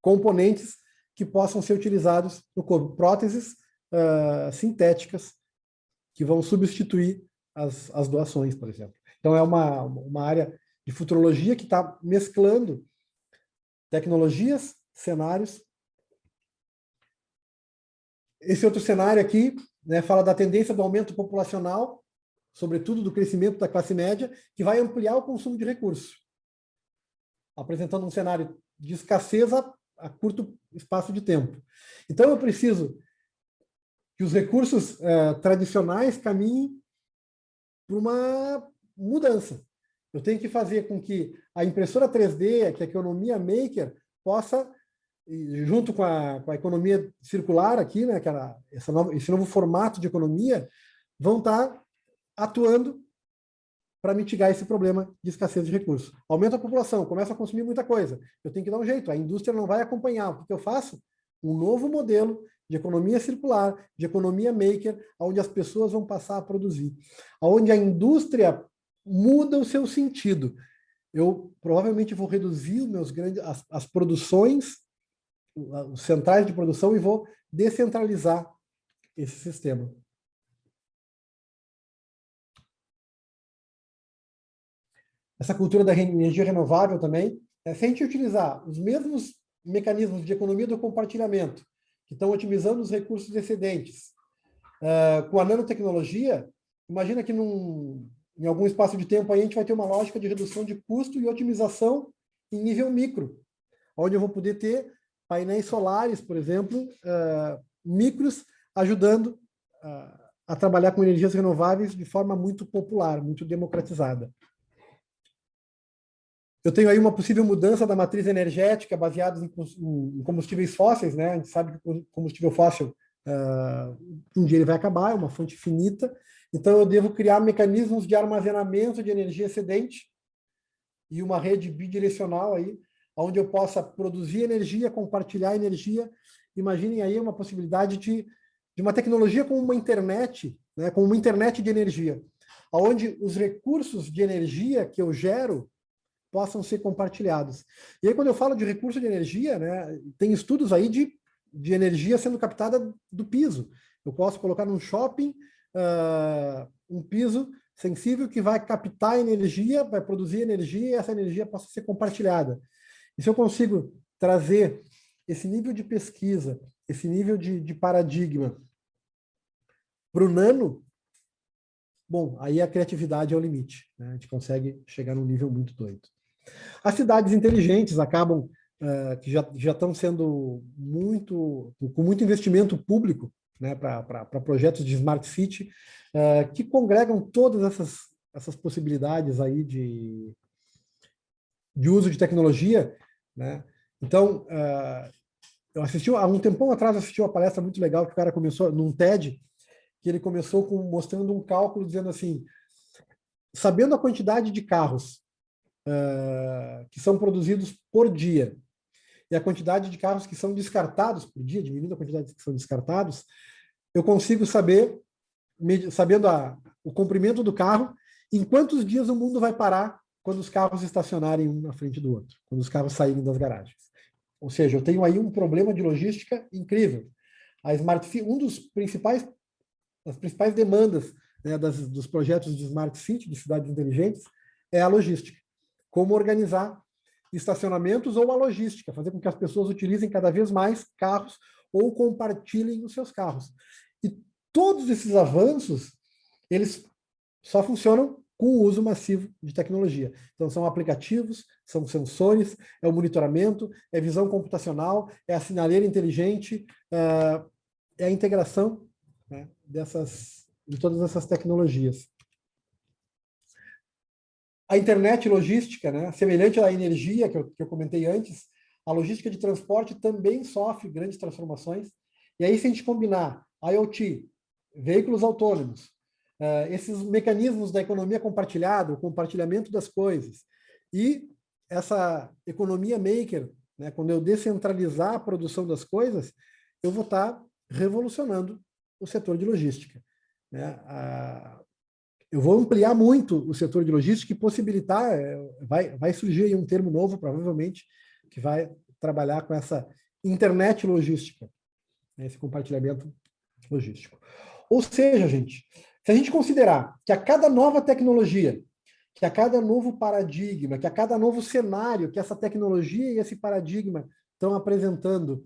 componentes que possam ser utilizados no corpo. Próteses sintéticas que vão substituir as doações, por exemplo. Então, é uma área de futurologia que está mesclando tecnologias, cenários. Esse outro cenário aqui, né, fala da tendência do aumento populacional, sobretudo do crescimento da classe média, que vai ampliar o consumo de recursos, apresentando um cenário de escassez a curto espaço de tempo. Então, eu preciso que os recursos tradicionais caminhem para uma mudança. Eu tenho que fazer com que a impressora 3D, que a economia maker, possa, junto com a economia circular aqui, né, esse novo formato de economia, vão estar atuando para mitigar esse problema de escassez de recursos. Aumenta a população, começa a consumir muita coisa. Eu tenho que dar um jeito, a indústria não vai acompanhar. O que eu faço? Um novo modelo de economia circular, de economia maker, onde as pessoas vão passar a produzir. Onde a indústria muda o seu sentido. Eu provavelmente vou reduzir as produções, os centrais de produção, e vou descentralizar esse sistema. Essa cultura da energia renovável também, se a gente utilizar os mesmos mecanismos de economia do compartilhamento, que estão otimizando os recursos excedentes, com a nanotecnologia, imagina que em algum espaço de tempo aí a gente vai ter uma lógica de redução de custo e otimização em nível micro, onde eu vou poder ter painéis solares, por exemplo, micros, ajudando a trabalhar com energias renováveis de forma muito popular, muito democratizada. Eu tenho aí uma possível mudança da matriz energética baseada em combustíveis fósseis, né? A gente sabe que o combustível fóssil, um dia ele vai acabar, é uma fonte finita. Então, eu devo criar mecanismos de armazenamento de energia excedente e uma rede bidirecional aí, onde eu possa produzir energia, compartilhar energia. Imaginem aí uma possibilidade de uma tecnologia como uma internet, né? Como uma internet de energia, onde os recursos de energia que eu gero possam ser compartilhados. E aí, quando eu falo de recurso de energia, né, tem estudos aí de energia sendo captada do piso. Eu posso colocar num shopping um piso sensível que vai captar energia, vai produzir energia, e essa energia possa ser compartilhada. E se eu consigo trazer esse nível de pesquisa, esse nível de paradigma para o nano, bom, aí a criatividade é o limite, né? A gente consegue chegar num nível muito doido. As cidades inteligentes acabam, que já estão sendo com muito investimento público, né, para projetos de Smart City, que congregam todas essas possibilidades aí de uso de tecnologia, né? Então, eu assisti, há um tempão atrás, assisti uma palestra muito legal que o cara começou, num TED, que ele começou mostrando um cálculo dizendo assim, sabendo a quantidade de carros que são produzidos por dia e a quantidade de carros que são descartados por dia, diminuindo a quantidade que são descartados, eu consigo saber sabendo o comprimento do carro, em quantos dias o mundo vai parar quando os carros estacionarem um na frente do outro, quando os carros saírem das garagens. Ou seja, eu tenho aí um problema de logística incrível. A Smart City, das principais demandas, né, dos projetos de Smart City, de cidades inteligentes, é a logística. Como organizar estacionamentos ou a logística, fazer com que as pessoas utilizem cada vez mais carros ou compartilhem os seus carros. E todos esses avanços, eles só funcionam com o uso massivo de tecnologia. Então, são aplicativos, são sensores, é o monitoramento, é visão computacional, é a sinaleira inteligente, é a integração, né, de todas essas tecnologias. A internet logística, né, semelhante à energia que eu comentei antes, a logística de transporte também sofre grandes transformações. E aí, se a gente combinar IoT, veículos autônomos, esses mecanismos da economia compartilhada, o compartilhamento das coisas, e essa economia maker, né, quando eu descentralizar a produção das coisas, eu vou estar revolucionando o setor de logística. Né? Eu vou ampliar muito o setor de logística e possibilitar, vai surgir aí um termo novo, provavelmente, que vai trabalhar com essa internet logística, né, esse compartilhamento logístico. Ou seja, gente, se a gente considerar que a cada nova tecnologia, que a cada novo paradigma, que a cada novo cenário que essa tecnologia e esse paradigma estão apresentando,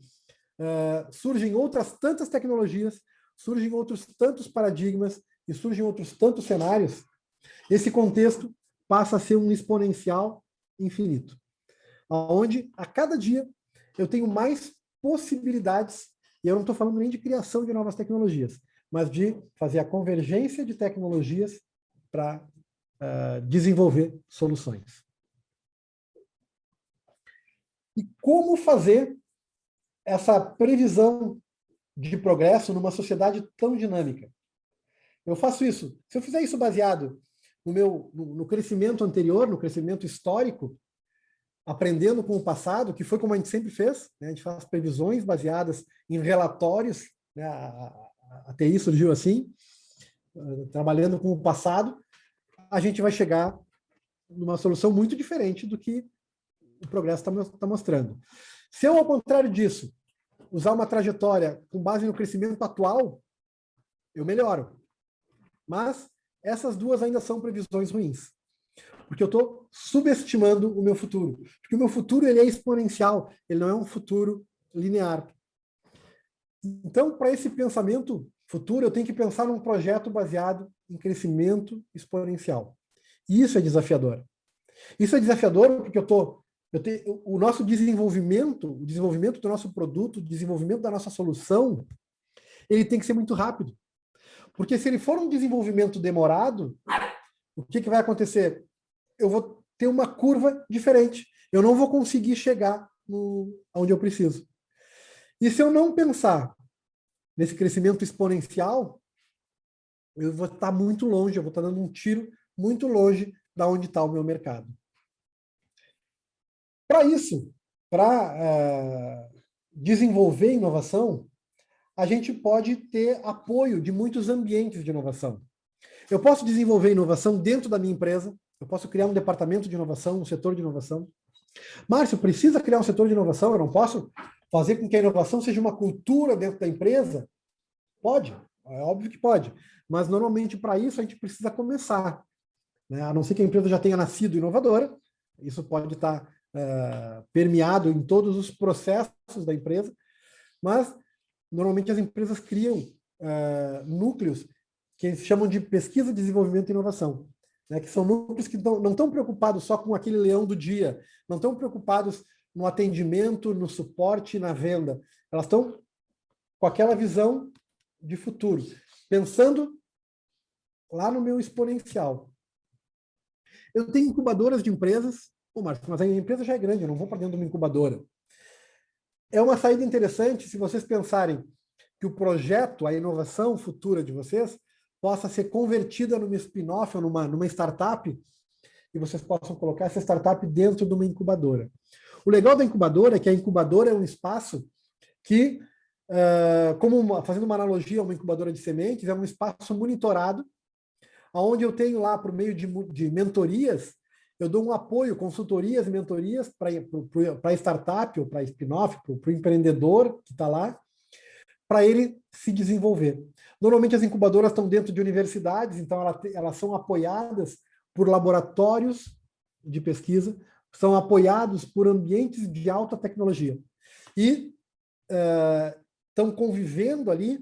surgem outras tantas tecnologias, surgem outros tantos paradigmas e surgem outros tantos cenários, esse contexto passa a ser um exponencial infinito, onde a cada dia eu tenho mais possibilidades, e eu não estou falando nem de criação de novas tecnologias, mas de fazer a convergência de tecnologias para desenvolver soluções. E como fazer essa previsão de progresso numa sociedade tão dinâmica? Eu faço isso. Se eu fizer isso baseado no crescimento anterior, no crescimento histórico, aprendendo com o passado, que foi como a gente sempre fez, né? A gente faz previsões baseadas em relatórios, né? A TI surgiu assim, trabalhando com o passado, a gente vai chegar numa solução muito diferente do que o progresso está mostrando. Se eu, ao contrário disso, usar uma trajetória com base no crescimento atual, eu melhoro. Mas essas duas ainda são previsões ruins, porque eu estou subestimando o meu futuro. Porque o meu futuro ele é exponencial, ele não é um futuro linear. Então, para esse pensamento futuro, eu tenho que pensar num projeto baseado em crescimento exponencial. E isso é desafiador. Isso é desafiador porque o nosso desenvolvimento, o desenvolvimento do nosso produto, o desenvolvimento da nossa solução, ele tem que ser muito rápido. Porque se ele for um desenvolvimento demorado, o que vai acontecer? Eu vou ter uma curva diferente. Eu não vou conseguir chegar onde eu preciso. E se eu não pensar nesse crescimento exponencial, eu vou estar muito longe, eu vou estar dando um tiro muito longe da onde está o meu mercado. Para isso, para desenvolver inovação, a gente pode ter apoio de muitos ambientes de inovação. Eu posso desenvolver inovação dentro da minha empresa, eu posso criar um departamento de inovação, um setor de inovação. Márcio, precisa criar um setor de inovação? Eu não posso fazer com que a inovação seja uma cultura dentro da empresa? Pode, é óbvio que pode. Mas, normalmente, para isso, a gente precisa começar. Né? A não ser que a empresa já tenha nascido inovadora, isso pode estar permeado em todos os processos da empresa, mas, normalmente, as empresas criam núcleos que se chamam de pesquisa, desenvolvimento e inovação, né? Que são núcleos que não estão preocupados só com aquele leão do dia, não estão preocupados no atendimento, no suporte, na venda. Elas estão com aquela visão de futuro, pensando lá no meu exponencial. Eu tenho incubadoras de empresas. Pô, Márcio, mas a empresa já é grande, eu não vou para dentro de uma incubadora. É uma saída interessante se vocês pensarem que o projeto, a inovação futura de vocês, possa ser convertida numa spin-off ou numa startup, e vocês possam colocar essa startup dentro de uma incubadora. O legal da incubadora é que a incubadora é um espaço que Fazendo uma analogia a uma incubadora de sementes, é um espaço monitorado, onde eu tenho lá, por meio de mentorias, eu dou um apoio, consultorias e mentorias para startup ou para spin-off, para o empreendedor que está lá, para ele se desenvolver. Normalmente as incubadoras estão dentro de universidades, então elas são apoiadas por laboratórios de pesquisa, são apoiados por ambientes de alta tecnologia. E estão convivendo ali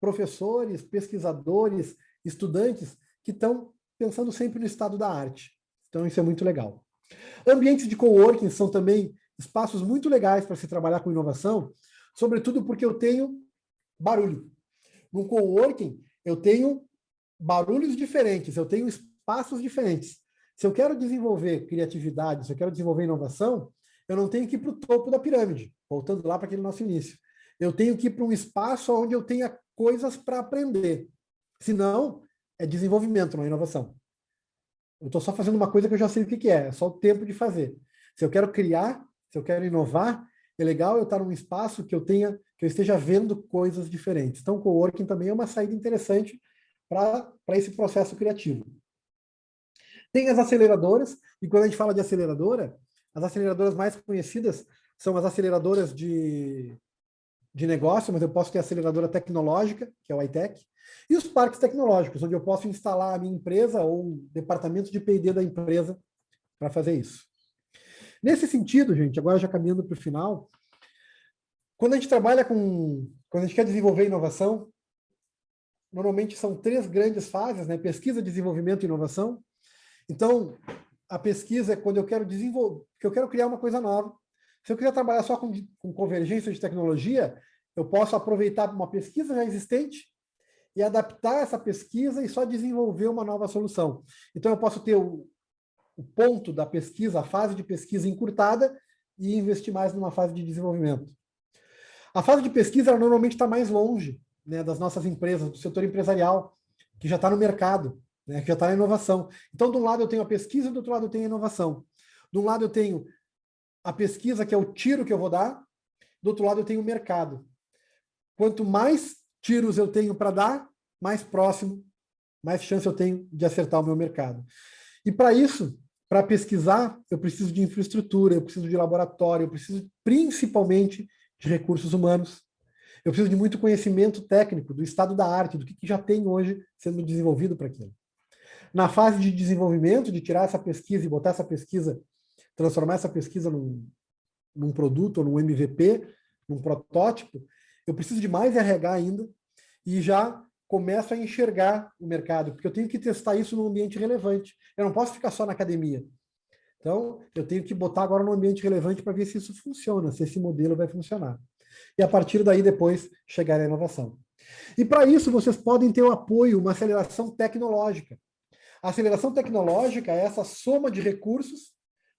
professores, pesquisadores, estudantes que estão pensando sempre no estado da arte. Então, isso é muito legal. Ambientes de coworking são também espaços muito legais para se trabalhar com inovação, sobretudo porque eu tenho barulho. No coworking, eu tenho barulhos diferentes, eu tenho espaços diferentes. Se eu quero desenvolver criatividade, se eu quero desenvolver inovação, eu não tenho que ir para o topo da pirâmide, voltando lá para aquele nosso início. Eu tenho que ir para um espaço onde eu tenha coisas para aprender. Senão, é desenvolvimento, não é inovação. Eu estou só fazendo uma coisa que eu já sei o que é só o tempo de fazer. Se eu quero criar, se eu quero inovar, é legal eu estar num espaço que eu esteja vendo coisas diferentes. Então, o coworking também é uma saída interessante para esse processo criativo. Tem as aceleradoras, e quando a gente fala de aceleradora, as aceleradoras mais conhecidas são as aceleradoras de negócio, mas eu posso ter a aceleradora tecnológica, que é o iTech, e os parques tecnológicos, onde eu posso instalar a minha empresa ou um departamento de P&D da empresa para fazer isso. Nesse sentido, gente, agora já caminhando para o final, quando a gente quando a gente quer desenvolver inovação, normalmente são 3 grandes fases, né? Pesquisa, desenvolvimento e inovação. Então, a pesquisa é quando eu quero desenvolver, porque eu quero criar uma coisa nova. Se eu quiser trabalhar só com convergência de tecnologia, eu posso aproveitar uma pesquisa já existente e adaptar essa pesquisa e só desenvolver uma nova solução. Então, eu posso ter o ponto da pesquisa, a fase de pesquisa encurtada e investir mais numa fase de desenvolvimento. A fase de pesquisa, ela normalmente está mais longe, né, das nossas empresas, do setor empresarial, que já está no mercado, né, que já está na inovação. Então, de um lado eu tenho a pesquisa, do outro lado eu tenho a inovação. De um lado eu tenho a pesquisa, que é o tiro que eu vou dar, do outro lado eu tenho o mercado. Quanto mais tiros eu tenho para dar, mais próximo, mais chance eu tenho de acertar o meu mercado. E para isso, para pesquisar, eu preciso de infraestrutura, eu preciso de laboratório, eu preciso principalmente de recursos humanos. Eu preciso de muito conhecimento técnico do estado da arte, do que já tem hoje sendo desenvolvido para aquilo. Na fase de desenvolvimento, de tirar essa pesquisa e botar essa pesquisa, transformar essa pesquisa num produto, ou num MVP, num protótipo, eu preciso de mais RH ainda e já começo a enxergar o mercado, porque eu tenho que testar isso num ambiente relevante. Eu não posso ficar só na academia. Então, eu tenho que botar agora num ambiente relevante para ver se isso funciona, se esse modelo vai funcionar. E a partir daí, depois, chegar à inovação. E para isso, vocês podem ter o apoio, uma aceleração tecnológica. A aceleração tecnológica é essa soma de recursos,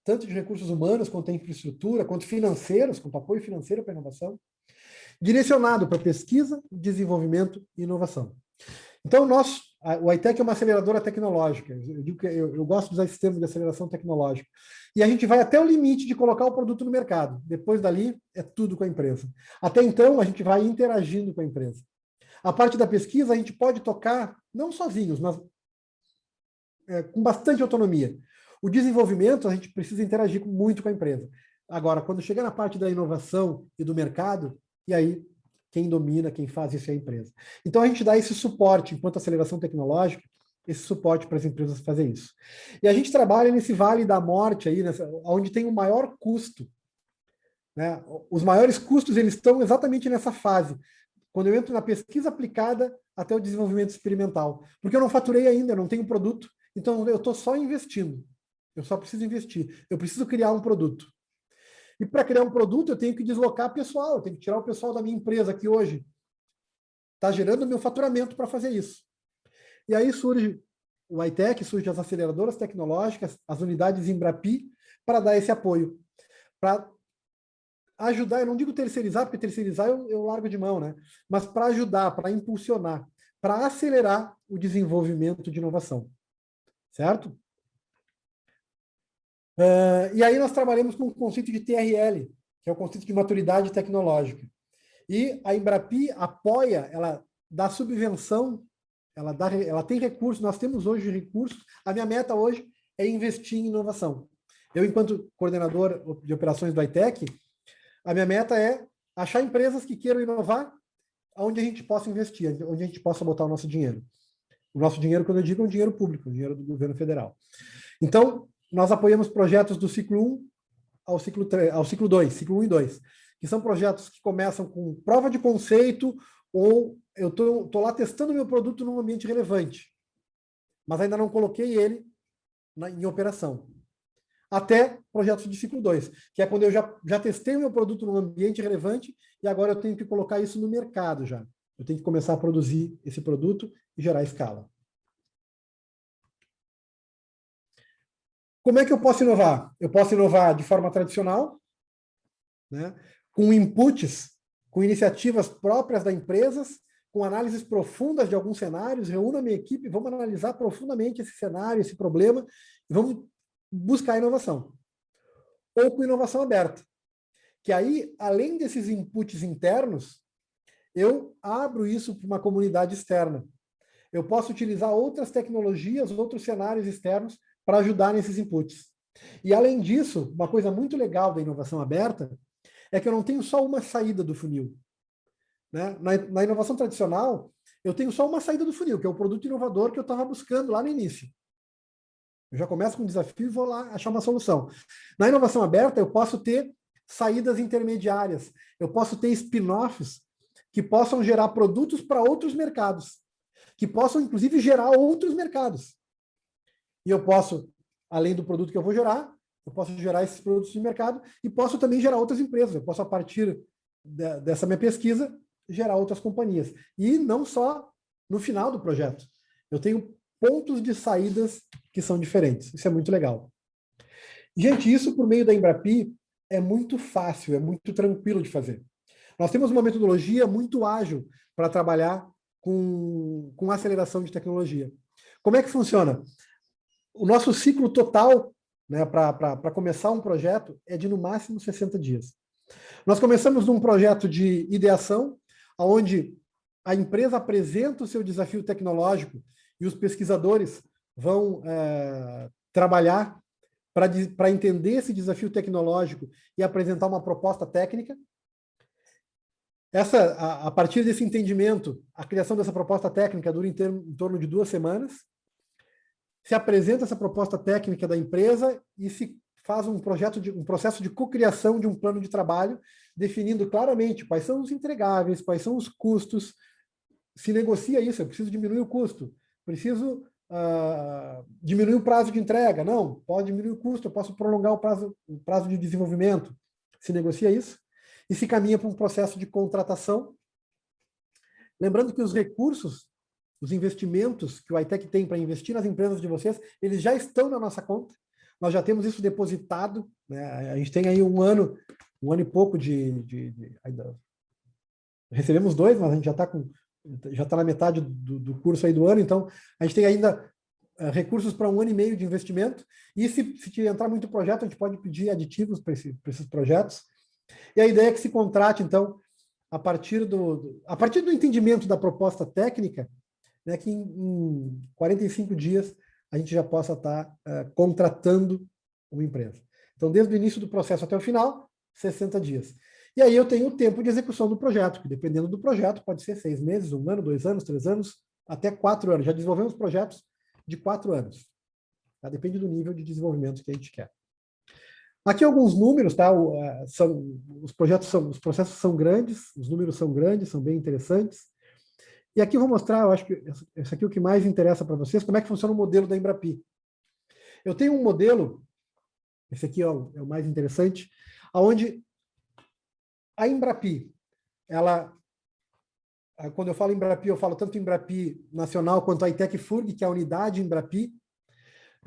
tanto de recursos humanos, quanto infraestrutura, quanto financeiros, quanto apoio financeiro para a inovação, direcionado para pesquisa, desenvolvimento e inovação. Então, o iTech é uma aceleradora tecnológica. Eu digo que eu gosto de usar esse termo de aceleração tecnológica. E a gente vai até o limite de colocar o produto no mercado. Depois dali, é tudo com a empresa. Até então, a gente vai interagindo com a empresa. A parte da pesquisa, a gente pode tocar, não sozinhos, mas com bastante autonomia. O desenvolvimento, a gente precisa interagir muito com a empresa. Agora, quando chega na parte da inovação e do mercado, e aí quem domina, quem faz isso é a empresa. Então, a gente dá esse suporte, enquanto aceleração tecnológica, esse suporte para as empresas fazer isso. E a gente trabalha nesse vale da morte, aí, onde tem o maior custo. Né? Os maiores custos, eles estão exatamente nessa fase, quando eu entro na pesquisa aplicada até o desenvolvimento experimental. Porque eu não faturei ainda, eu não tenho produto, então eu estou só investindo. Eu só preciso investir. Eu preciso criar um produto. E para criar um produto, eu tenho que deslocar pessoal, eu tenho que tirar o pessoal da minha empresa que hoje está gerando meu faturamento para fazer isso. E aí surge o iTech, surgem as aceleradoras tecnológicas, as unidades Embrapi, para dar esse apoio. Para ajudar, eu não digo terceirizar, porque terceirizar eu largo de mão, né? Mas para ajudar, para impulsionar, para acelerar o desenvolvimento de inovação. Certo? E aí nós trabalhamos com o conceito de TRL, que é o conceito de maturidade tecnológica. E a Embrapi apoia, ela dá subvenção, ela tem recursos, nós temos hoje recursos. A minha meta hoje é investir em inovação. Eu, enquanto coordenador de operações do iTech, a minha meta é achar empresas que queiram inovar onde a gente possa investir, onde a gente possa botar o nosso dinheiro. O nosso dinheiro, quando eu digo, é um dinheiro público, o dinheiro do governo federal. Então, nós apoiamos projetos do ciclo 1 ao ciclo 2, ciclo 1 e 2, que são projetos que começam com prova de conceito, ou eu estou lá testando meu produto num ambiente relevante, mas ainda não coloquei ele em operação. Até projetos de ciclo 2, que é quando eu já testei o meu produto num ambiente relevante e agora eu tenho que colocar isso no mercado já. Eu tenho que começar a produzir esse produto e gerar escala. Como é que eu posso inovar? Eu posso inovar de forma tradicional, né, com inputs, com iniciativas próprias da empresa, com análises profundas de alguns cenários, reúno a minha equipe, vamos analisar profundamente esse cenário, esse problema, e vamos buscar inovação. Ou com inovação aberta, que aí, além desses inputs internos, eu abro isso para uma comunidade externa. Eu posso utilizar outras tecnologias, outros cenários externos para ajudar nesses inputs. E, além disso, uma coisa muito legal da inovação aberta é que eu não tenho só uma saída do funil. Né? Na inovação tradicional, eu tenho só uma saída do funil, que é o produto inovador que eu estava buscando lá no início. Eu já começo com um desafio e vou lá achar uma solução. Na inovação aberta, eu posso ter saídas intermediárias, eu posso ter spin-offs que possam gerar produtos para outros mercados, que possam, inclusive, gerar outros mercados. E eu posso, além do produto que eu vou gerar, eu posso gerar esses produtos de mercado e posso também gerar outras empresas. Eu posso, a partir dessa minha pesquisa, gerar outras companhias. E não só no final do projeto. Eu tenho pontos de saídas que são diferentes. Isso é muito legal. Gente, isso por meio da Embrapi é muito fácil, é muito tranquilo de fazer. Nós temos uma metodologia muito ágil para trabalhar com aceleração de tecnologia. Como é que funciona? O nosso ciclo total, né, para começar um projeto é de no máximo 60 dias. Nós começamos num projeto de ideação, onde a empresa apresenta o seu desafio tecnológico e os pesquisadores vão trabalhar para entender esse desafio tecnológico e apresentar uma proposta técnica. A partir desse entendimento, a criação dessa proposta técnica dura em torno de 2 semanas. Se apresenta essa proposta técnica da empresa e se faz um processo de cocriação de um plano de trabalho, definindo claramente quais são os entregáveis, quais são os custos. Se negocia isso, eu preciso diminuir o custo, preciso diminuir o prazo de entrega. Não, pode diminuir o custo, eu posso prolongar o prazo de desenvolvimento. Se negocia isso e se caminha para um processo de contratação. Lembrando que os recursos, os investimentos que o iTech tem para investir nas empresas de vocês, eles já estão na nossa conta. Nós já temos isso depositado, né? A gente tem aí um ano e pouco recebemos 2, mas a gente já está na metade do curso aí do ano, então a gente tem ainda recursos para 1 ano e meio de investimento, e se entrar muito projeto, a gente pode pedir aditivos para esses projetos. E a ideia é que se contrate, então, a partir do entendimento da proposta técnica, né, que em 45 dias a gente já possa estar contratando uma empresa. Então, desde o início do processo até o final, 60 dias. E aí eu tenho o tempo de execução do projeto, que dependendo do projeto, pode ser 6 meses, 1 ano, 2 anos, 3 anos, até 4 anos. Já desenvolvemos projetos de 4 anos. Tá? Depende do nível de desenvolvimento que a gente quer. Aqui alguns números, tá? Os processos são grandes, os números são grandes, são bem interessantes. E aqui eu vou mostrar, eu acho que esse aqui é o que mais interessa para vocês, como é que funciona o modelo da Embrapi. Eu tenho um modelo, esse aqui é o mais interessante, onde a Embrapi, quando eu falo Embrapi, eu falo tanto Embrapi Nacional quanto a iTech FURG, que é a unidade Embrapi,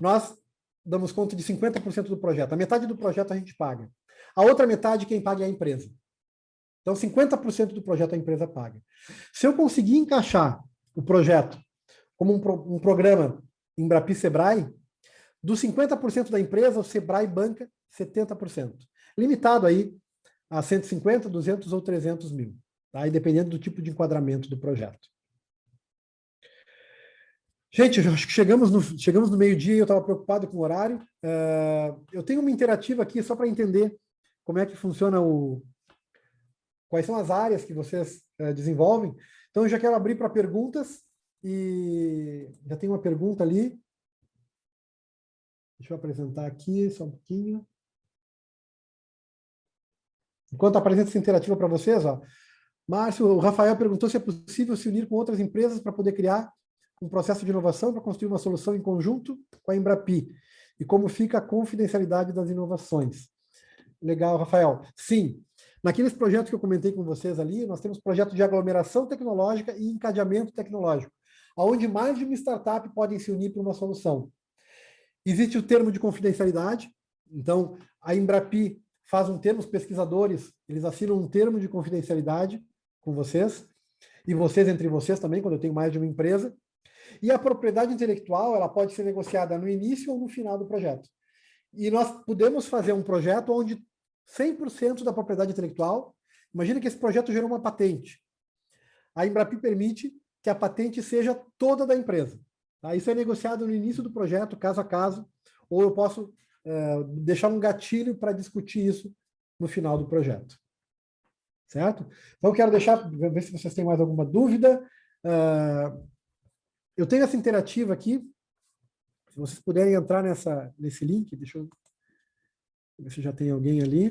nós damos conta de 50% do projeto. A metade do projeto a gente paga. A outra metade quem paga é a empresa. Então, 50% do projeto a empresa paga. Se eu conseguir encaixar o projeto como um programa Embrapi Sebrae, dos 50% da empresa, o Sebrae banca 70%. Limitado aí a 150, 200 ou 300 mil. tá? E dependendo do tipo de enquadramento do projeto. Gente, eu acho que chegamos no meio-dia e eu estava preocupado com o horário. Eu tenho uma interativa aqui só para entender como é que funciona quais são as áreas que vocês desenvolvem. Então, eu já quero abrir para perguntas e já tem uma pergunta ali. Deixa eu apresentar aqui só um pouquinho. Enquanto apresento essa interativa para vocês, ó, Márcio, o Rafael perguntou se é possível se unir com outras empresas para poder criar um processo de inovação para construir uma solução em conjunto com a Embrapi. E como fica a confidencialidade das inovações. Legal, Rafael. Sim, naqueles projetos que eu comentei com vocês ali, nós temos projetos de aglomeração tecnológica e encadeamento tecnológico, onde mais de uma startup podem se unir para uma solução. Existe o termo de confidencialidade, então a Embrapi faz um termo, os pesquisadores, eles assinam um termo de confidencialidade com vocês, e vocês entre vocês também, quando eu tenho mais de uma empresa. E a propriedade intelectual, ela pode ser negociada no início ou no final do projeto. E nós podemos fazer um projeto onde 100% da propriedade intelectual, imagina que esse projeto gerou uma patente. A Embrapi permite que a patente seja toda da empresa. Tá? Isso é negociado no início do projeto, caso a caso, ou eu posso deixar um gatilho para discutir isso no final do projeto. Certo? Então, eu quero ver se vocês têm mais alguma dúvida. Eu tenho essa interativa aqui. Se vocês puderem entrar nesse link, deixa eu ver se já tem alguém ali.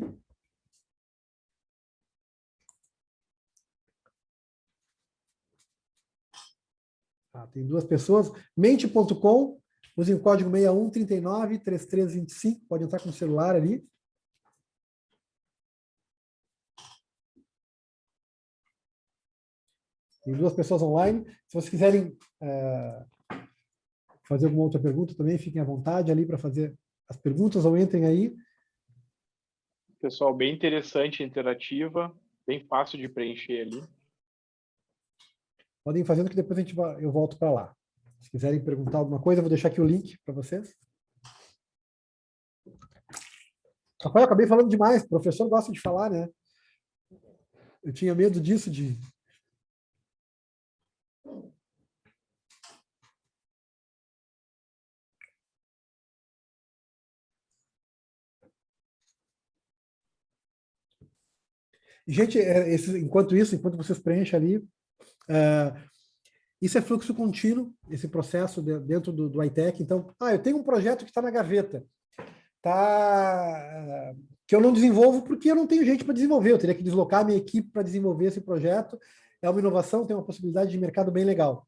Tem 2 pessoas. Mente.com, usem o código 61393325, pode entrar com o celular ali. Tem 2 pessoas online. Se vocês quiserem fazer alguma outra pergunta também, fiquem à vontade ali para fazer as perguntas ou entrem aí. Pessoal, bem interessante, interativa, bem fácil de preencher ali. Podem ir fazendo que depois eu volto para lá. Se quiserem perguntar alguma coisa, eu vou deixar aqui o link para vocês. Rafael, eu acabei falando demais. O professor gosta de falar, né? Eu tinha medo disso, Gente, enquanto vocês preenchem ali, isso é fluxo contínuo, esse processo dentro do iTech. Então, eu tenho um projeto que está na gaveta, que eu não desenvolvo porque eu não tenho gente para desenvolver, eu teria que deslocar a minha equipe para desenvolver esse projeto. É uma inovação, tem uma possibilidade de mercado bem legal.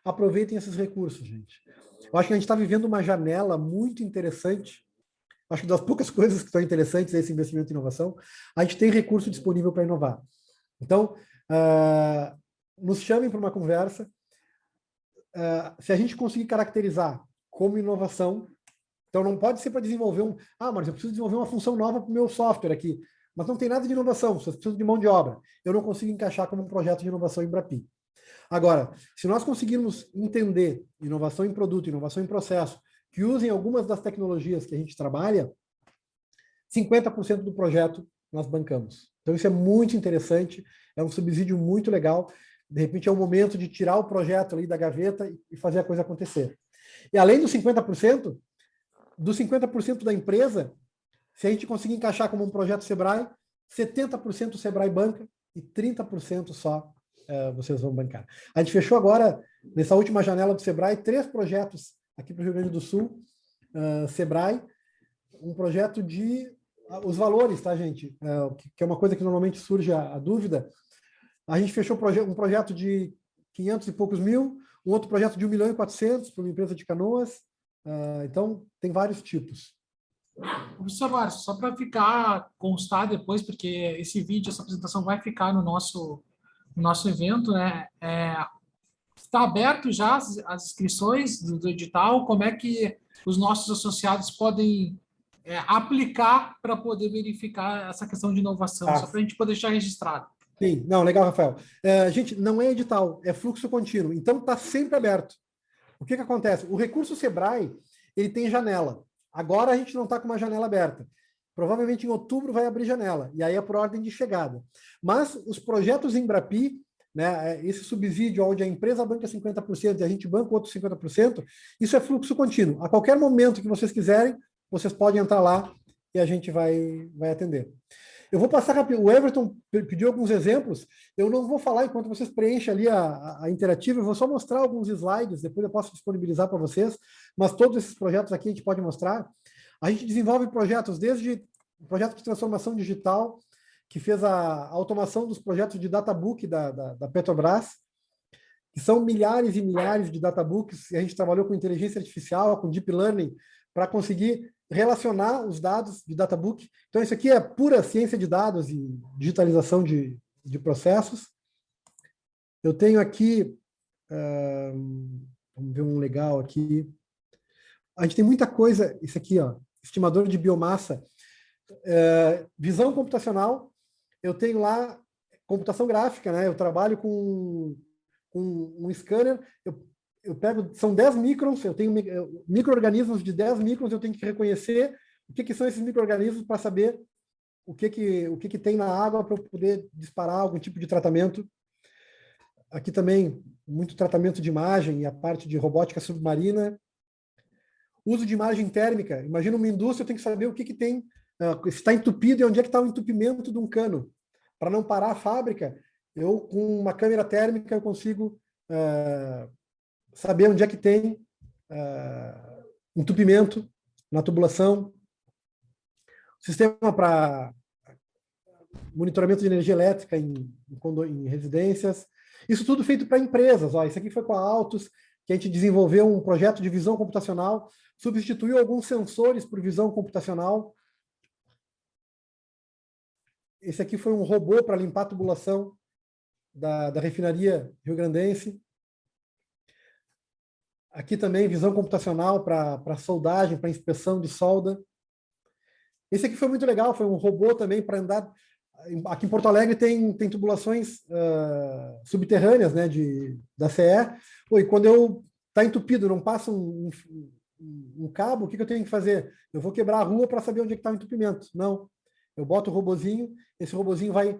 Aproveitem esses recursos, gente. Eu acho que a gente está vivendo uma janela muito interessante. Acho que das poucas coisas que estão interessantes é esse investimento em inovação. A gente tem recurso disponível para inovar. Então, nos chamem para uma conversa. Se a gente conseguir caracterizar como inovação, então não pode ser para desenvolver mas eu preciso desenvolver uma função nova para o meu software aqui. Mas não tem nada de inovação, você precisa de mão de obra. Eu não consigo encaixar como um projeto de inovação em Embrapi. Agora, se nós conseguirmos entender inovação em produto, inovação em processo, que usem algumas das tecnologias que a gente trabalha, 50% do projeto nós bancamos. Então, isso é muito interessante, é um subsídio muito legal. De repente, é o momento de tirar o projeto ali da gaveta e fazer a coisa acontecer. E além dos 50%, da empresa, se a gente conseguir encaixar como um projeto Sebrae, 70% o Sebrae banca e 30% só vocês vão bancar. A gente fechou agora, nessa última janela do Sebrae, 3 projetos aqui para o Rio Grande do Sul, Sebrae, um projeto de... os valores, tá, gente? Que é uma coisa que normalmente surge a dúvida. A gente fechou um projeto de 500 e poucos mil, um outro projeto de 1.400.000 para uma empresa de Canoas. Então, tem vários tipos. Professor Márcio, só para constar depois, porque esse vídeo, essa apresentação vai ficar no nosso evento, né? Está aberto já as inscrições do edital? Como é que os nossos associados podem aplicar para poder verificar essa questão de inovação? Só para a gente poder deixar registrado. Sim, não, legal, Rafael. Gente, não é edital, é fluxo contínuo. Então, está sempre aberto. O que acontece? O recurso Sebrae, ele tem janela. Agora a gente não está com uma janela aberta. provavelmente em outubro vai abrir janela, e aí é por ordem de chegada. Mas os projetos Embrapi, né, esse subsídio onde a empresa banca 50% e a gente banca outros 50%, isso é fluxo contínuo. A qualquer momento que vocês quiserem, vocês podem entrar lá e a gente vai atender. Eu vou passar rápido. O Everton pediu alguns exemplos. Eu não vou falar enquanto vocês preenchem ali a interativa, eu vou só mostrar alguns slides, depois eu posso disponibilizar para vocês, mas todos esses projetos aqui a gente pode mostrar. A gente desenvolve projetos desde projeto de transformação digital, que fez a automação dos projetos de databook da Petrobras, que são milhares e milhares de databooks, e a gente trabalhou com inteligência artificial, com deep learning, para conseguir relacionar os dados de databook. Então, isso aqui é pura ciência de dados e digitalização de processos. Eu tenho aqui, vamos ver um legal aqui. A gente tem muita coisa, isso aqui, ó, estimador de biomassa, visão computacional. Eu tenho lá computação gráfica, né? Eu trabalho com um scanner, eu pego, são 10 microns, eu tenho micro-organismos de 10 microns, eu tenho que reconhecer o que são esses micro-organismos para saber o que tem na água para eu poder disparar algum tipo de tratamento. Aqui também, muito tratamento de imagem e a parte de robótica submarina. Uso de imagem térmica. Imagina uma indústria, eu tenho que saber o que tem, se está entupido e onde é que está o entupimento de um cano. Para não parar a fábrica, eu, com uma câmera térmica, eu consigo saber onde é que tem entupimento na tubulação. Sistema para monitoramento de energia elétrica em residências. Isso tudo feito para empresas. Ó, isso aqui foi com a Altus, que a gente desenvolveu um projeto de visão computacional, substituiu alguns sensores por visão computacional. Esse aqui foi um robô para limpar a tubulação da refinaria rio-grandense. Aqui também visão computacional para soldagem, para inspeção de solda. Esse aqui foi muito legal, foi um robô também para andar. Aqui em Porto Alegre tem tubulações subterrâneas, né, da CE. E quando eu está entupido, não passa um cabo, o que eu tenho que fazer? Eu vou quebrar a rua para saber onde é que está o entupimento. Não. Eu boto o robozinho, esse robozinho vai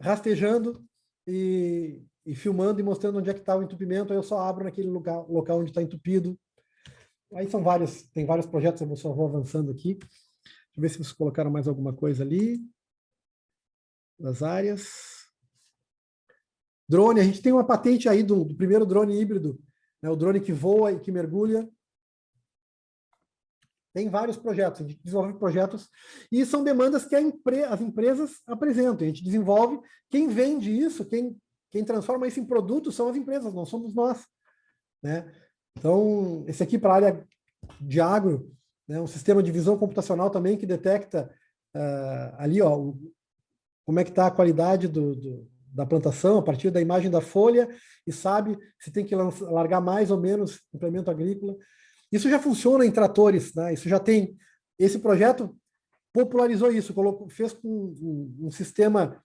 rastejando e filmando e mostrando onde é que está o entupimento, aí eu só abro naquele local onde está entupido. Aí tem vários projetos, eu só vou avançando aqui. Deixa eu ver se vocês colocaram mais alguma coisa ali. Das áreas. Drone, a gente tem uma patente aí do primeiro drone híbrido, né, o drone que voa e que mergulha. Tem vários projetos, a gente desenvolve projetos e são demandas que as empresas apresentam. A gente desenvolve, quem vende isso, quem transforma isso em produto são as empresas, não somos nós. Né? Então, esse aqui para a área de agro, né, um sistema de visão computacional também que detecta ali, ó, como é que está a qualidade da plantação a partir da imagem da folha e sabe se tem que largar mais ou menos implemento agrícola. Isso já funciona em tratores, né? Isso já tem. Esse projeto popularizou isso, fez um sistema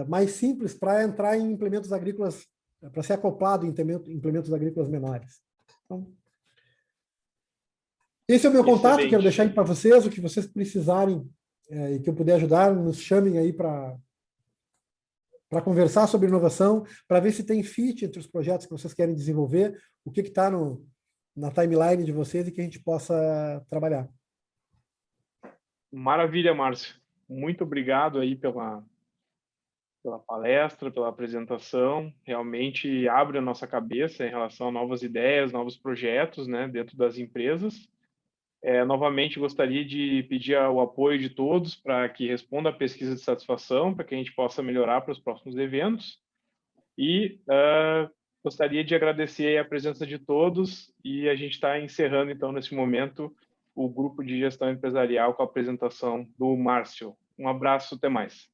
mais simples para entrar em implementos agrícolas, para ser acoplado em implementos agrícolas menores. Então, esse é o meu contato, quero deixar aí para vocês, o que vocês precisarem e que eu puder ajudar, nos chamem aí para conversar sobre inovação, para ver se tem fit entre os projetos que vocês querem desenvolver, o que está na timeline de vocês e que a gente possa trabalhar. Maravilha, Márcio. Muito obrigado aí pela palestra, pela apresentação. Realmente abre a nossa cabeça em relação a novas ideias, novos projetos, né, dentro das empresas. Novamente, gostaria de pedir o apoio de todos para que responda a pesquisa de satisfação, para que a gente possa melhorar para os próximos eventos. E gostaria de agradecer a presença de todos e a gente está encerrando, então, nesse momento, o grupo de gestão empresarial com a apresentação do Márcio. Um abraço, até mais.